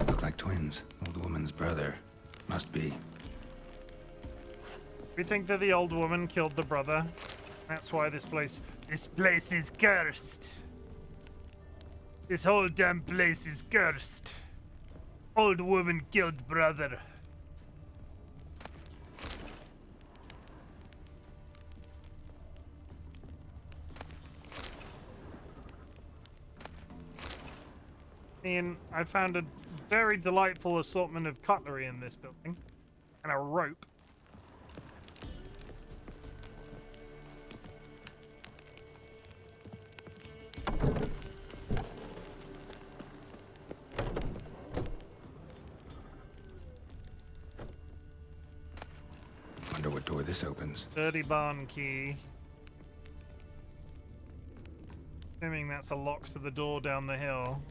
Speaker 5: Look like twins. Old woman's brother. Must be.
Speaker 1: We think that the old woman killed the brother. That's why this place is cursed. This whole damn place is cursed. Old woman killed brother. And I found a very delightful assortment of cutlery in this building. And a rope.
Speaker 5: Wonder what door this opens.
Speaker 1: Dirty barn key. Assuming that's a lock to the door down the hill.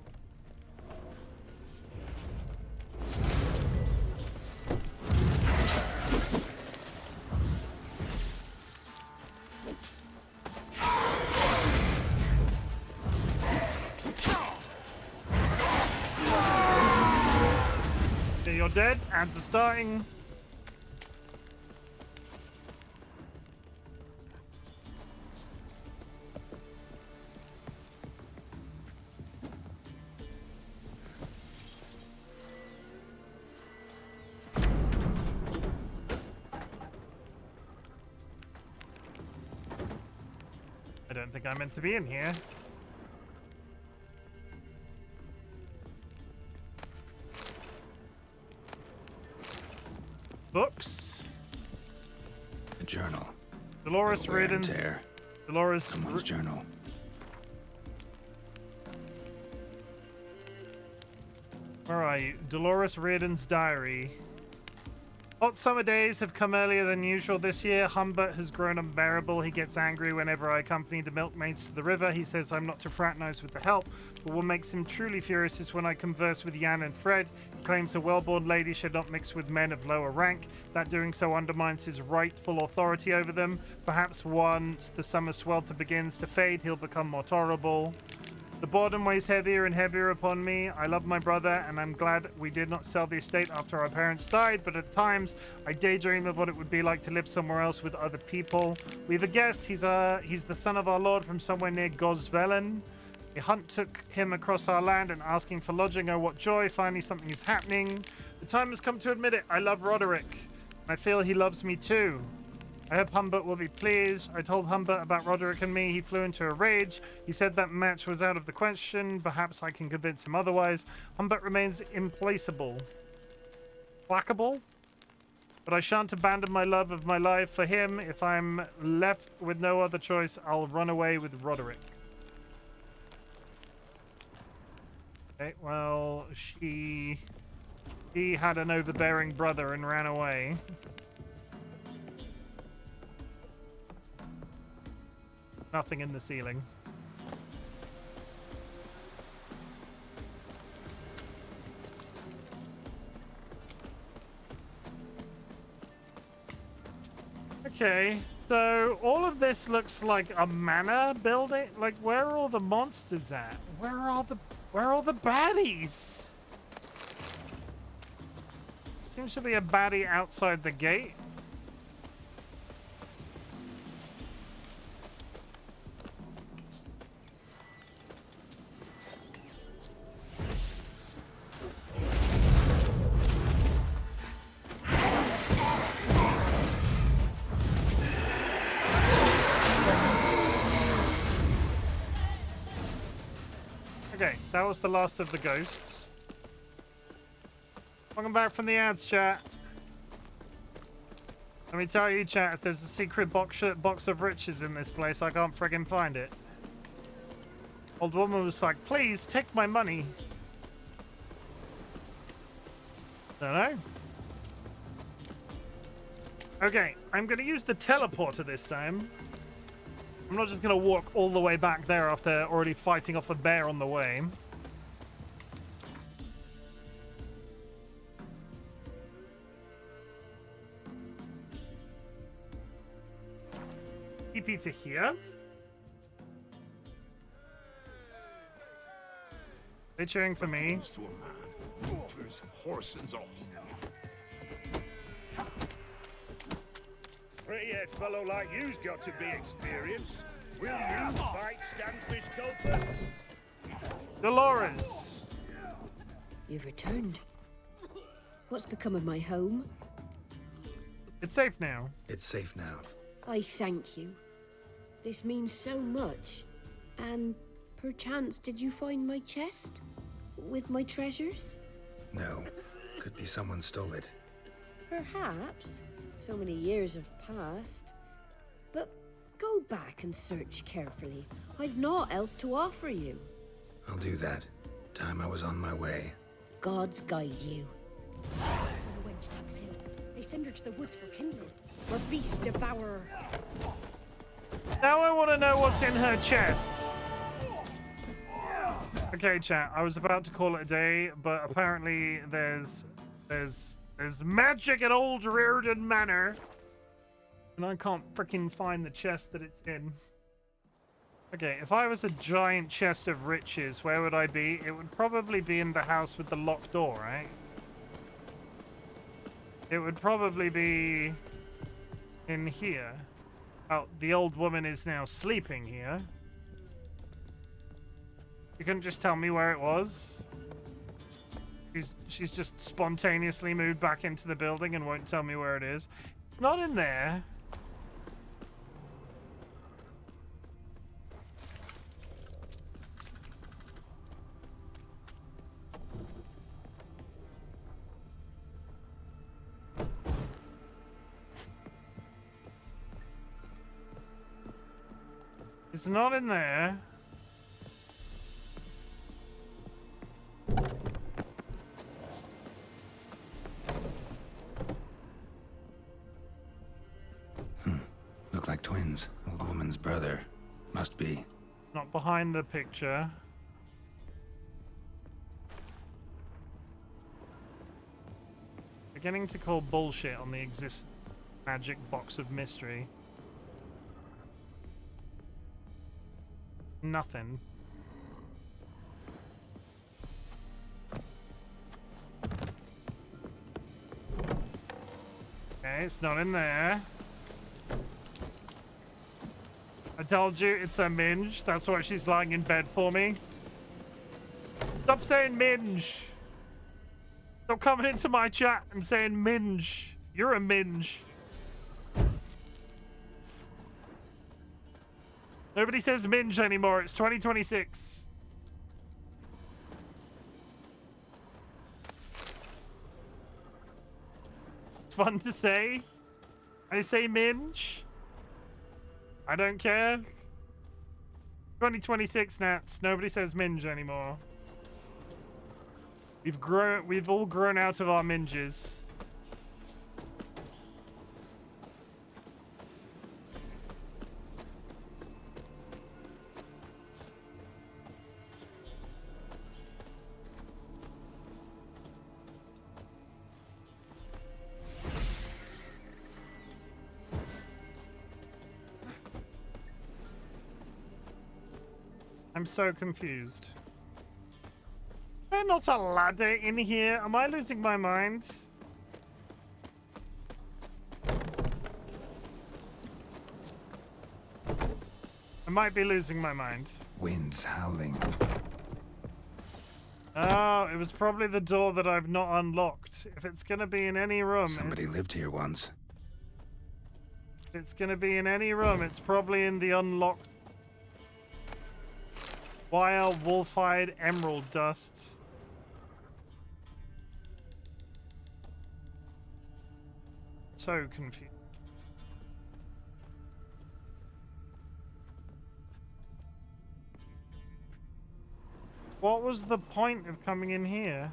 Speaker 1: Okay, you're dead. Ads are starting. I don't think I'm meant to be in here. Books.
Speaker 5: A journal.
Speaker 1: Dolores
Speaker 5: Wear and
Speaker 1: Riordan's.
Speaker 5: tear.
Speaker 1: Dolores.
Speaker 5: Someone's journal.
Speaker 1: Where are you? Dolores Riordan's diary. Hot summer days have come earlier than usual this year. Humbert has grown unbearable. He gets angry whenever I accompany the milkmaids to the river. He says I'm not to fraternize with the help, but what makes him truly furious is when I converse with Jan and Fred. He claims a well-born lady should not mix with men of lower rank, that doing so undermines his rightful authority over them. Perhaps once the summer swelter begins to fade, he'll become more tolerable. The boredom weighs heavier and heavier upon me. I love my brother, and I'm glad we did not sell the estate after our parents died, but at times, I daydream of what it would be like to live somewhere else with other people. We have a guest. He's the son of our lord from somewhere near Gosvelen. A hunt took him across our land, and asking for lodging, oh, what joy. Finally, something is happening. The time has come to admit it. I love Roderick. I feel he loves me too. I hope Humbert will be pleased. I told Humbert about Roderick and me. He flew into a rage. He said that match was out of the question. Perhaps I can convince him otherwise. Humbert remains implacable. Whackable. But I shan't abandon my love of my life for him. If I'm left with no other choice, I'll run away with Roderick. Okay, well, she had an overbearing brother and ran away. Nothing in the ceiling. Okay, so all of this looks like a manor building. Like, where are all the monsters at? Where are all the baddies? Seems to be a baddie outside the gate. Okay, that was the last of the ghosts. Welcome back from the ads, chat. Let me tell you, chat, if there's a secret box of riches in this place, I can't friggin' find it. Old woman was like, please, take my money. Don't know. Okay, I'm gonna use the teleporter this time. I'm not just gonna walk all the way back there after already fighting off a bear on the way. TP to here. They're cheering for me.
Speaker 10: To a man, looters, horse and all. Three-head fellow like you's got to be experienced. Will you fight Stanfish Gulper?
Speaker 1: Dolores!
Speaker 2: You've returned. What's become of my home?
Speaker 1: It's safe now.
Speaker 5: It's safe now.
Speaker 2: I thank you. This means so much. And perchance, did you find my chest? With my treasures?
Speaker 5: No. Could be someone stole it.
Speaker 2: Perhaps. So many years have passed. But go back and search carefully. I've naught else to offer you.
Speaker 5: I'll do that. Time I was on my way.
Speaker 2: Gods guide you.
Speaker 3: When the wench takes him, they send her to the woods for kindling. We're beast devourer.
Speaker 1: Now I want to know what's in her chest. Okay, chat. I was about to call it a day, but apparently there's magic at Old Reardon Manor, and I can't freaking find the chest that it's in. Okay, if I was a giant chest of riches, where would I be? It would probably be in the house with the locked door, right? It would probably be in here. Oh, the old woman is now sleeping here. You couldn't just tell me where it was? She's just spontaneously moved back into the building and won't tell me where it is. Not in there. It's not in there.
Speaker 5: Look like twins. Old woman's brother. Must be.
Speaker 1: Not behind the picture. Beginning to call bullshit on the magic box of mystery. Nothing. Okay, it's not in there. I told you, it's a minge. That's why she's lying in bed for me. Stop saying minge. Stop coming into my chat and saying minge. You're a minge. Nobody says minge anymore. It's 2026. fun to say. I say minge. I don't care. 2026 Nats. Nobody says minge anymore. We've all grown out of our minges. I'm so confused. Is there not a ladder in here? Am I losing my mind? I might be losing my mind.
Speaker 5: Winds howling.
Speaker 1: Oh, it was probably the door that I've not unlocked. If it's gonna be in any room...
Speaker 5: Somebody lived here once.
Speaker 1: If it's gonna be in any room, it's probably in the unlocked... Wild wolf-eyed emerald dust. So confused. What was the point of coming in here?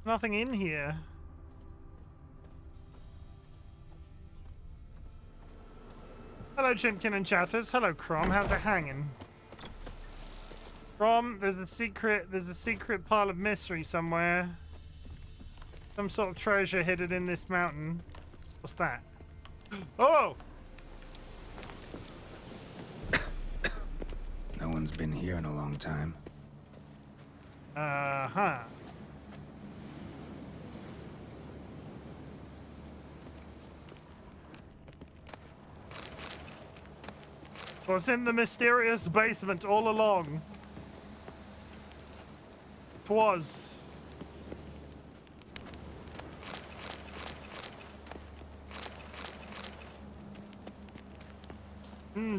Speaker 1: Nothing in here. Hello, Chimken and chatters. Hello, Crom. How's it hanging? Crom, there's a secret pile of mystery somewhere. Some sort of treasure hidden in this mountain. What's that? Oh!
Speaker 5: No one's been here in a long time.
Speaker 1: Uh-huh. Was in the mysterious basement all along. 'Twas.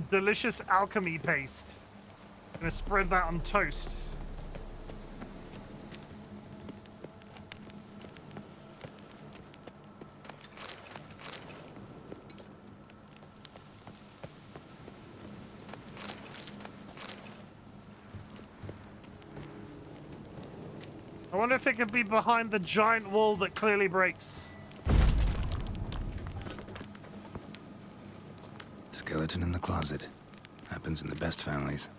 Speaker 1: Delicious alchemy paste. Gonna spread that on toast. I wonder if it could be behind the giant wall that clearly breaks.
Speaker 5: Skeleton in the closet. Happens in the best families.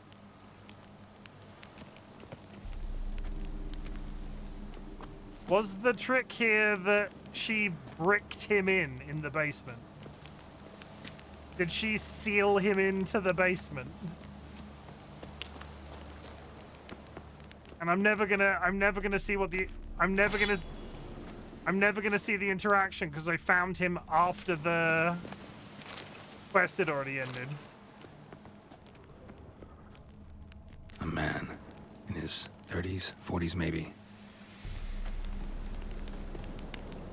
Speaker 1: Was the trick here that she bricked him in the basement? Did she seal him into the basement? And I'm never gonna see what the I'm never gonna see the interaction because I found him after the quest had already ended.
Speaker 5: A man in his 30s, 40s maybe.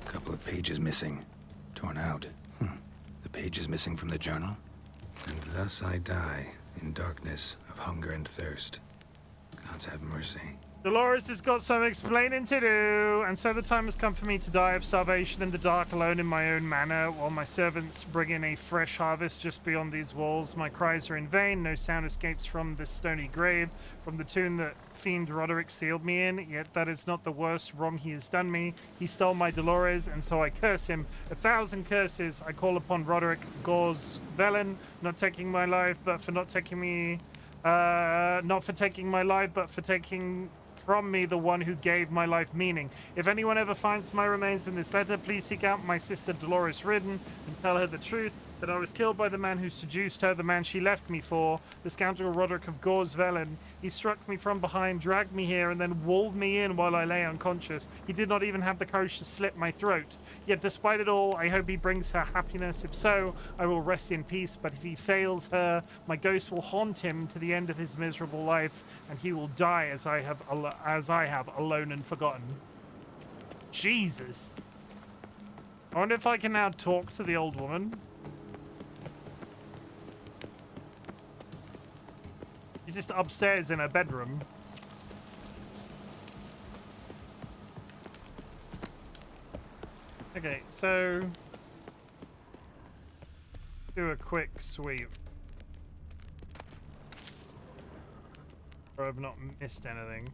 Speaker 5: A couple of pages missing, torn out. The page is missing from the journal. And thus I die in darkness of hunger and thirst. Gods have mercy.
Speaker 1: Dolores has got some explaining to do, and so the time has come for me to die of starvation in the dark alone in my own manor, while my servants bring in a fresh harvest just beyond these walls. My cries are in vain, no sound escapes from this stony grave, from the tomb that fiend Roderick sealed me in, yet that is not the worst wrong he has done me. He stole my Dolores, and so I curse him. 1,000 curses I call upon Roderick Gors Velen, not taking my life, but for not taking me... not for taking my life, but for taking from me the one who gave my life meaning. If anyone ever finds my remains in this letter, please seek out my sister Dolores Ridden and tell her the truth, that I was killed by the man who seduced her, the man she left me for, the scoundrel Roderick of Gors Velen. He struck me from behind, dragged me here, and then walled me in while I lay unconscious. He did not even have the courage to slit my throat. Yet despite it all, I hope he brings her happiness. If so, I will rest in peace, but if he fails her, my ghost will haunt him to the end of his miserable life, and he will die as I have alone and forgotten. Jesus. I wonder if I can now talk to the old woman. She's just upstairs in her bedroom. Okay, so do a quick sweep. Or I've not missed anything.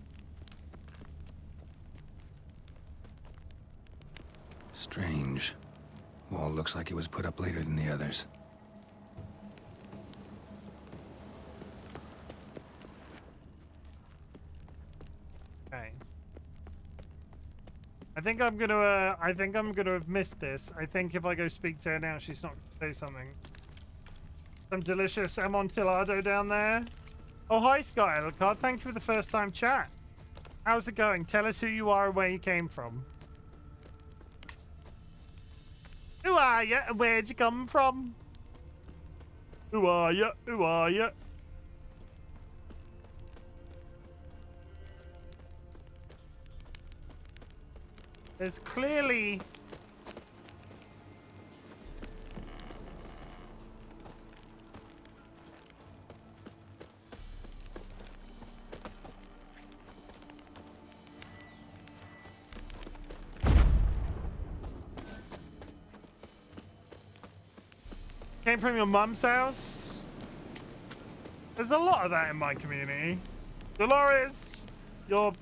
Speaker 5: Strange. Wall looks like it was put up later than the others.
Speaker 1: Okay. I think I'm gonna have missed this. I think if I go speak to her now, she's not gonna say something. Some delicious amontillado down there. Oh, hi, Skylar. Thanks for the first time chat. How's it going? Tell us who you are and where you came from. Who are you and where'd you come from? Who are you? Who are you? There's clearly... Came from your mum's house? There's a lot of that in my community. Dolores, your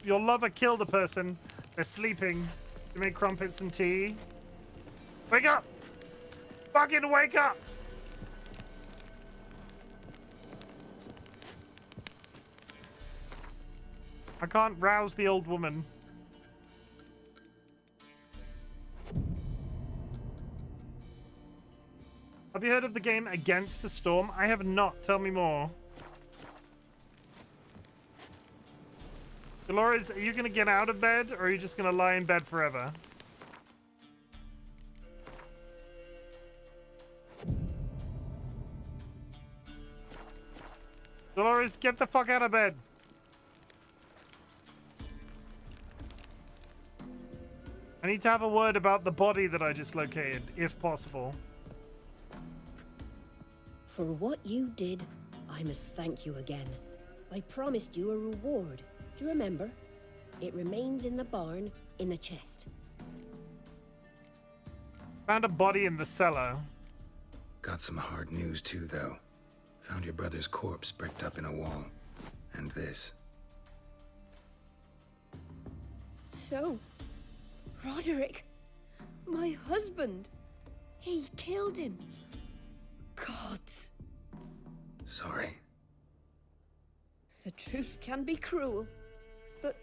Speaker 1: lover killed a person. They're sleeping. You make crumpets and tea. Wake up! Fucking wake up! I can't rouse the old woman. Have you heard of the game Against the Storm? I have not. Tell me more. Dolores, are you going to get out of bed, or are you just going to lie in bed forever? Dolores, get the fuck out of bed. I need to have a word about the body that I just located, if possible.
Speaker 2: For what you did, I must thank you again. I promised you a reward. Do you remember? It remains in the barn, in the chest.
Speaker 1: Found a body in the cellar.
Speaker 5: Got some hard news too, though. Found your brother's corpse bricked up in a wall. And this.
Speaker 2: So, Roderick, my husband, he killed him. Gods.
Speaker 5: Sorry.
Speaker 2: The truth can be cruel, but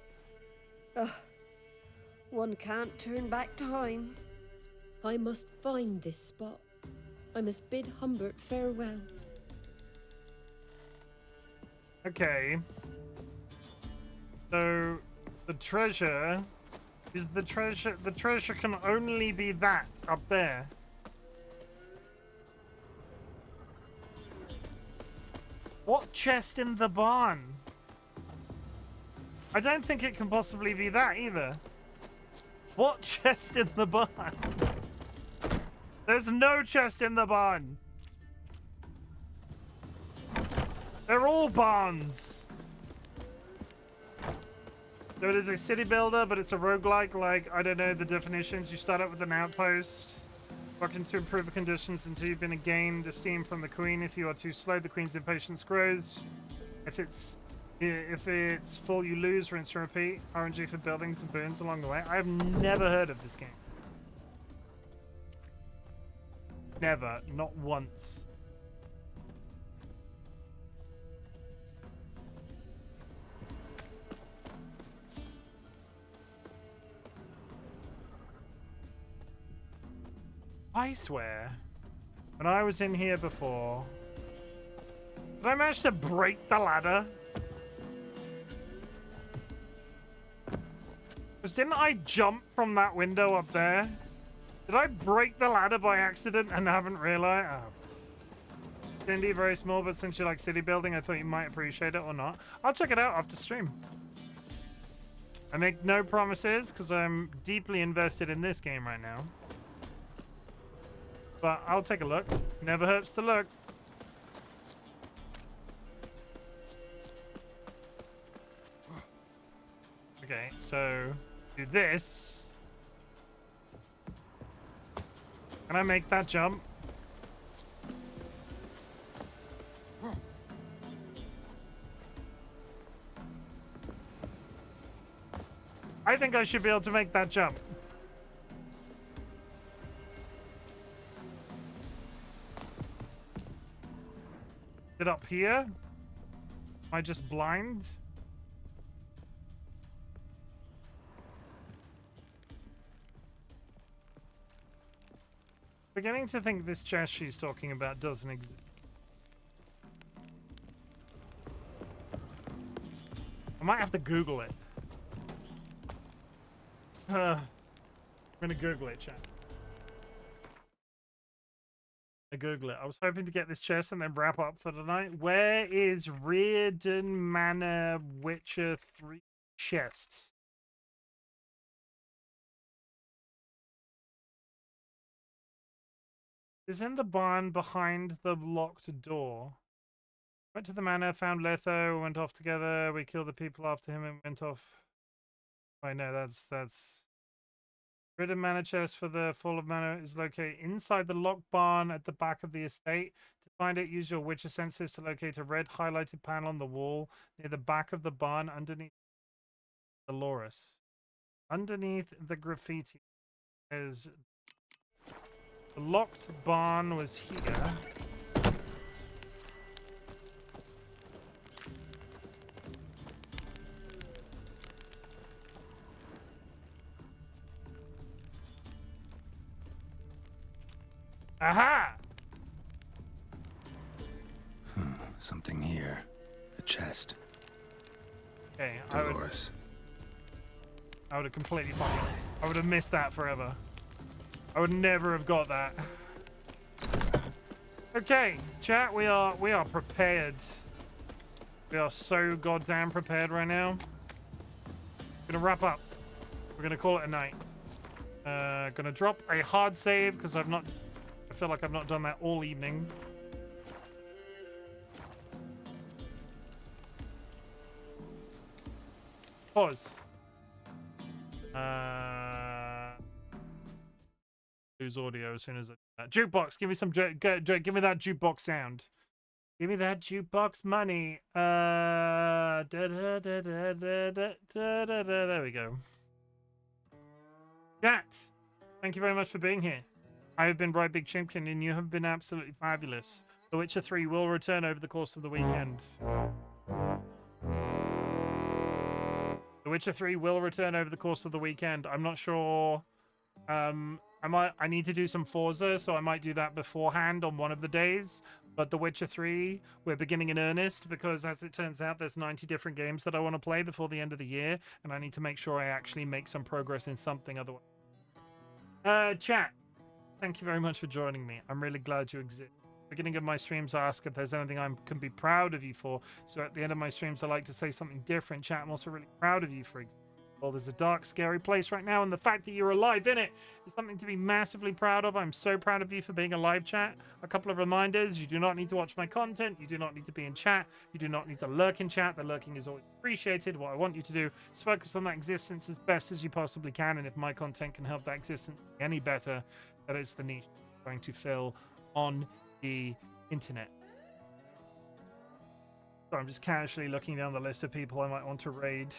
Speaker 2: one can't turn back time. I must find this spot. I must bid Humbert farewell.
Speaker 1: Okay. So the treasure is the treasure. The treasure can only be that up there. What chest in the barn? I don't think it can possibly be that either. What chest in the barn? There's no chest in the barn. They're all barns. So it is a city builder, but it's a roguelike. Like, I don't know the definitions. You start out with an outpost. Working to improve the conditions until you've been gained esteem from the queen. If you are too slow, the queen's impatience grows. If it's full, you lose. Rinse and repeat. RNG for buildings and boons along the way. I've never heard of this game. Never. Not once. I swear, when I was in here before, did I manage to break the ladder? Because didn't I jump from that window up there? Did I break the ladder by accident and haven't realized? Oh. It's indeed very small, but since you like city building, I thought you might appreciate it or not. I'll check it out after stream. I make no promises because I'm deeply invested in this game right now. But I'll take a look. Never hurts to look. Okay, so do this. Can I make that jump? I think I should be able to make that jump. Is it up here? Am I just blind? Beginning to think this chest she's talking about doesn't exist. I might have to Google it. I'm gonna Google it, chat. I Google it. I was hoping to get this chest and then wrap up for tonight. Where is Reardon Manor Witcher 3 chests? It's in the barn behind the locked door. Went to the manor, found Letho, went off together. We killed the people after him and went off. I know that's Reardon Manor chest for the Fall of Manor is located inside the locked barn at the back of the estate. To find it, use your Witcher senses to locate a red highlighted panel on the wall near the back of the barn underneath the Loris. Underneath the graffiti is the locked barn was here. Aha!
Speaker 5: Something here. A chest.
Speaker 1: Okay,
Speaker 5: Dolores.
Speaker 1: I would have completely fucking... I would have missed that forever. I would never have got that. Okay, chat, we are prepared. We are so goddamn prepared right now. Gonna wrap up. We're gonna call it a night. Gonna drop a hard save because I feel like I've not done that all evening. Pause. Lose audio as soon as jukebox. Give me some. Give me that jukebox sound. Give me that jukebox money. There we go. Chat, thank you very much for being here. I have been RightBigChimken, and you have been absolutely fabulous. The Witcher 3 will return over the course of the weekend. The Witcher 3 will return over the course of the weekend. I'm not sure. I need to do some Forza, so I might do that beforehand on one of the days. But The Witcher 3, we're beginning in earnest because, as it turns out, there's 90 different games that I want to play before the end of the year, and I need to make sure I actually make some progress in something otherwise. Chat, thank you very much for joining me. I'm really glad you exist. Beginning of my streams, I ask if there's anything I can be proud of you for. So at the end of my streams, I like to say something different. Chat, I'm also really proud of you for existing. Well, there's a dark, scary place right now, and the fact that you're alive in it is something to be massively proud of. I'm so proud of you for being alive, chat. A couple of reminders. You do not need to watch my content. You do not need to be in chat. You do not need to lurk in chat. The lurking is always appreciated. What I want you to do is focus on that existence as best as you possibly can, and if my content can help that existence be any better, that is the niche I'm going to fill on the internet. So I'm just casually looking down the list of people I might want to raid.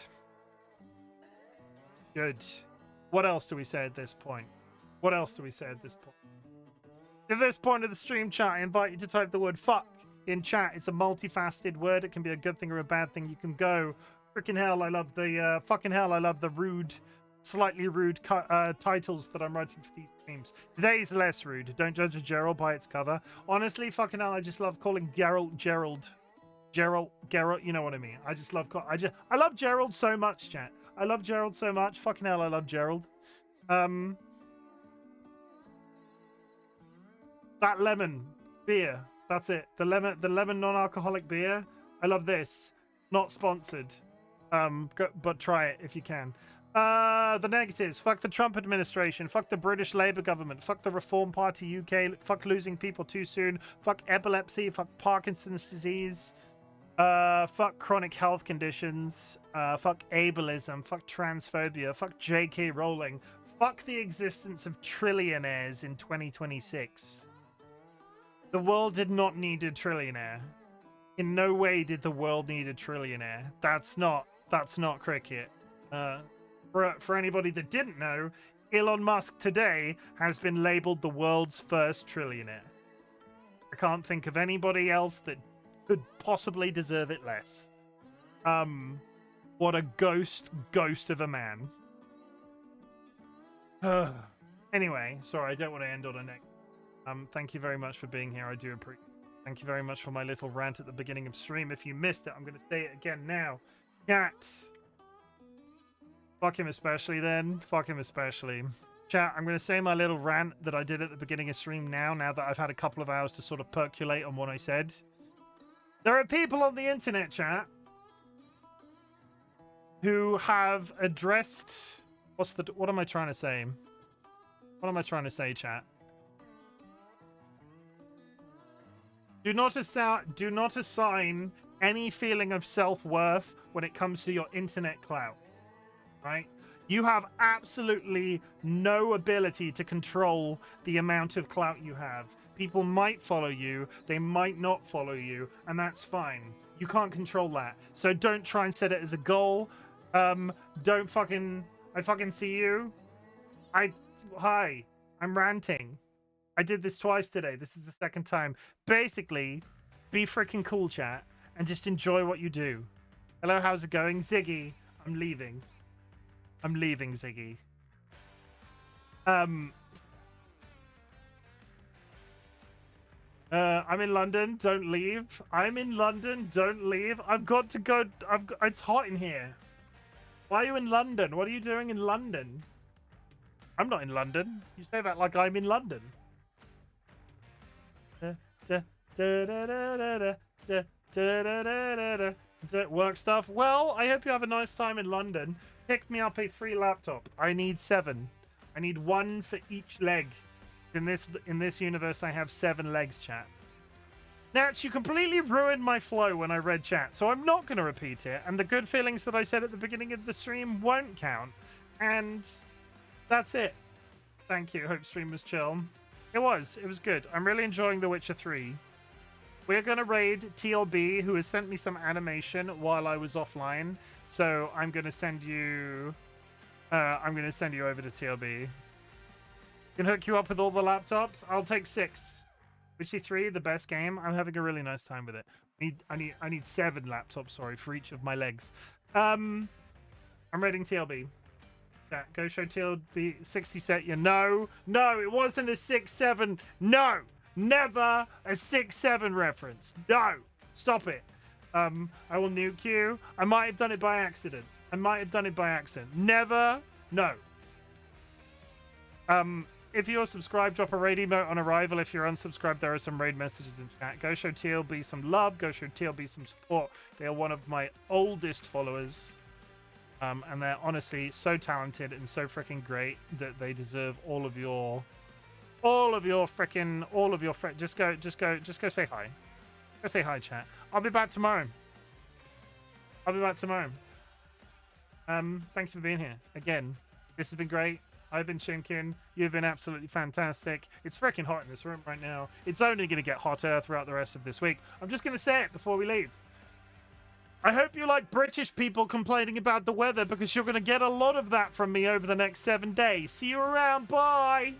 Speaker 1: Good. What else do we say at this point? What else do we say at this point? At this point of the stream, chat, I invite you to type the word fuck in chat. It's a multifaceted word. It can be a good thing or a bad thing. You can go, freaking hell, I love the, fucking hell, I love the rude, slightly rude titles that I'm writing for these streams. Today's less rude. Don't judge a Gerald by its cover. Honestly, fucking hell, I just love calling Gerald, you know what I mean. I just love, I love Gerald so much, chat. I love Gerald so much. Fucking hell, I love Gerald. That lemon beer. That's it. The lemon non-alcoholic beer. I love this. Not sponsored. But try it if you can. The negatives. Fuck the Trump administration. Fuck the British Labour government. Fuck the Reform Party UK. Fuck losing people too soon. Fuck epilepsy. Fuck Parkinson's disease. Fuck chronic health conditions. Fuck ableism. Fuck transphobia. Fuck J.K. Rowling. Fuck the existence of trillionaires in 2026. The world did not need a trillionaire. In no way did the world need a trillionaire. That's not cricket. For anybody that didn't know, Elon Musk today has been labeled the world's first trillionaire. I can't think of anybody else that could possibly deserve it less. What a ghost of a man. Anyway, sorry, I don't want to end on a neck. Thank you very much for being here. I do appreciate it. Thank you very much for my little rant at the beginning of stream. If you missed it, I'm going to say it again now. Chat. Fuck him especially then. Fuck him especially. Chat, I'm going to say my little rant that I did at the beginning of stream now that I've had a couple of hours to sort of percolate on what I said. There are people on the internet, chat, who have addressed... What am I trying to say? What am I trying to say, chat? Do not assign any feeling of self-worth when it comes to your internet clout, right? You have absolutely no ability to control the amount of clout you have. People might follow you, they might not follow you, and that's fine. You can't control that. So don't try and set it as a goal. I fucking see you. Hi, I'm ranting. I did this twice today. This is the second time. Basically, be freaking cool, chat, and just enjoy what you do. Hello, how's it going? Ziggy, I'm leaving. I'm leaving, Ziggy. I'm in London. Don't leave. I'm in London. Don't leave. I've got to go. It's hot in here. Why are you in London? What are you doing in London? I'm not in London. You say that like I'm in London. Work stuff. Well, I hope you have a nice time in London. Pick me up a free laptop. I need 7. I need 1 for each leg. In this universe, I have 7 legs, chat. Nats, you completely ruined my flow when I read chat, so I'm not going to repeat it. And the good feelings that I said at the beginning of the stream won't count. And that's it. Thank you. Hope stream was chill. It was good. I'm really enjoying The Witcher 3. We're going to raid TLB, who has sent me some animation while I was offline. So I'm going to send you... over to TLB. Can hook you up with all the laptops. I'll take 6. Witcher 3, the best game. I'm having a really nice time with it. I need 7 laptops, sorry, for each of my legs. I'm raiding TLB. Yeah, go show TLB 60 set. No, it wasn't a 6-7. No, never a 6-7 reference. No, stop it. I will nuke you. I might have done it by accident. Never. No. If you're subscribed, drop a raid emote on arrival. If you're unsubscribed, there are some raid messages in chat. Go show TLB some love. Go show TLB some support. They are one of my oldest followers. And they're honestly so talented and so freaking great that they deserve all of your just go say hi. Go say hi, chat. I'll be back tomorrow. Thank you for being here. Again, this has been great. I've been Chimken. You've been absolutely fantastic. It's freaking hot in this room right now. It's only going to get hotter throughout the rest of this week. I'm just going to say it before we leave. I hope you like British people complaining about the weather, because you're going to get a lot of that from me over the next 7 days. See you around. Bye.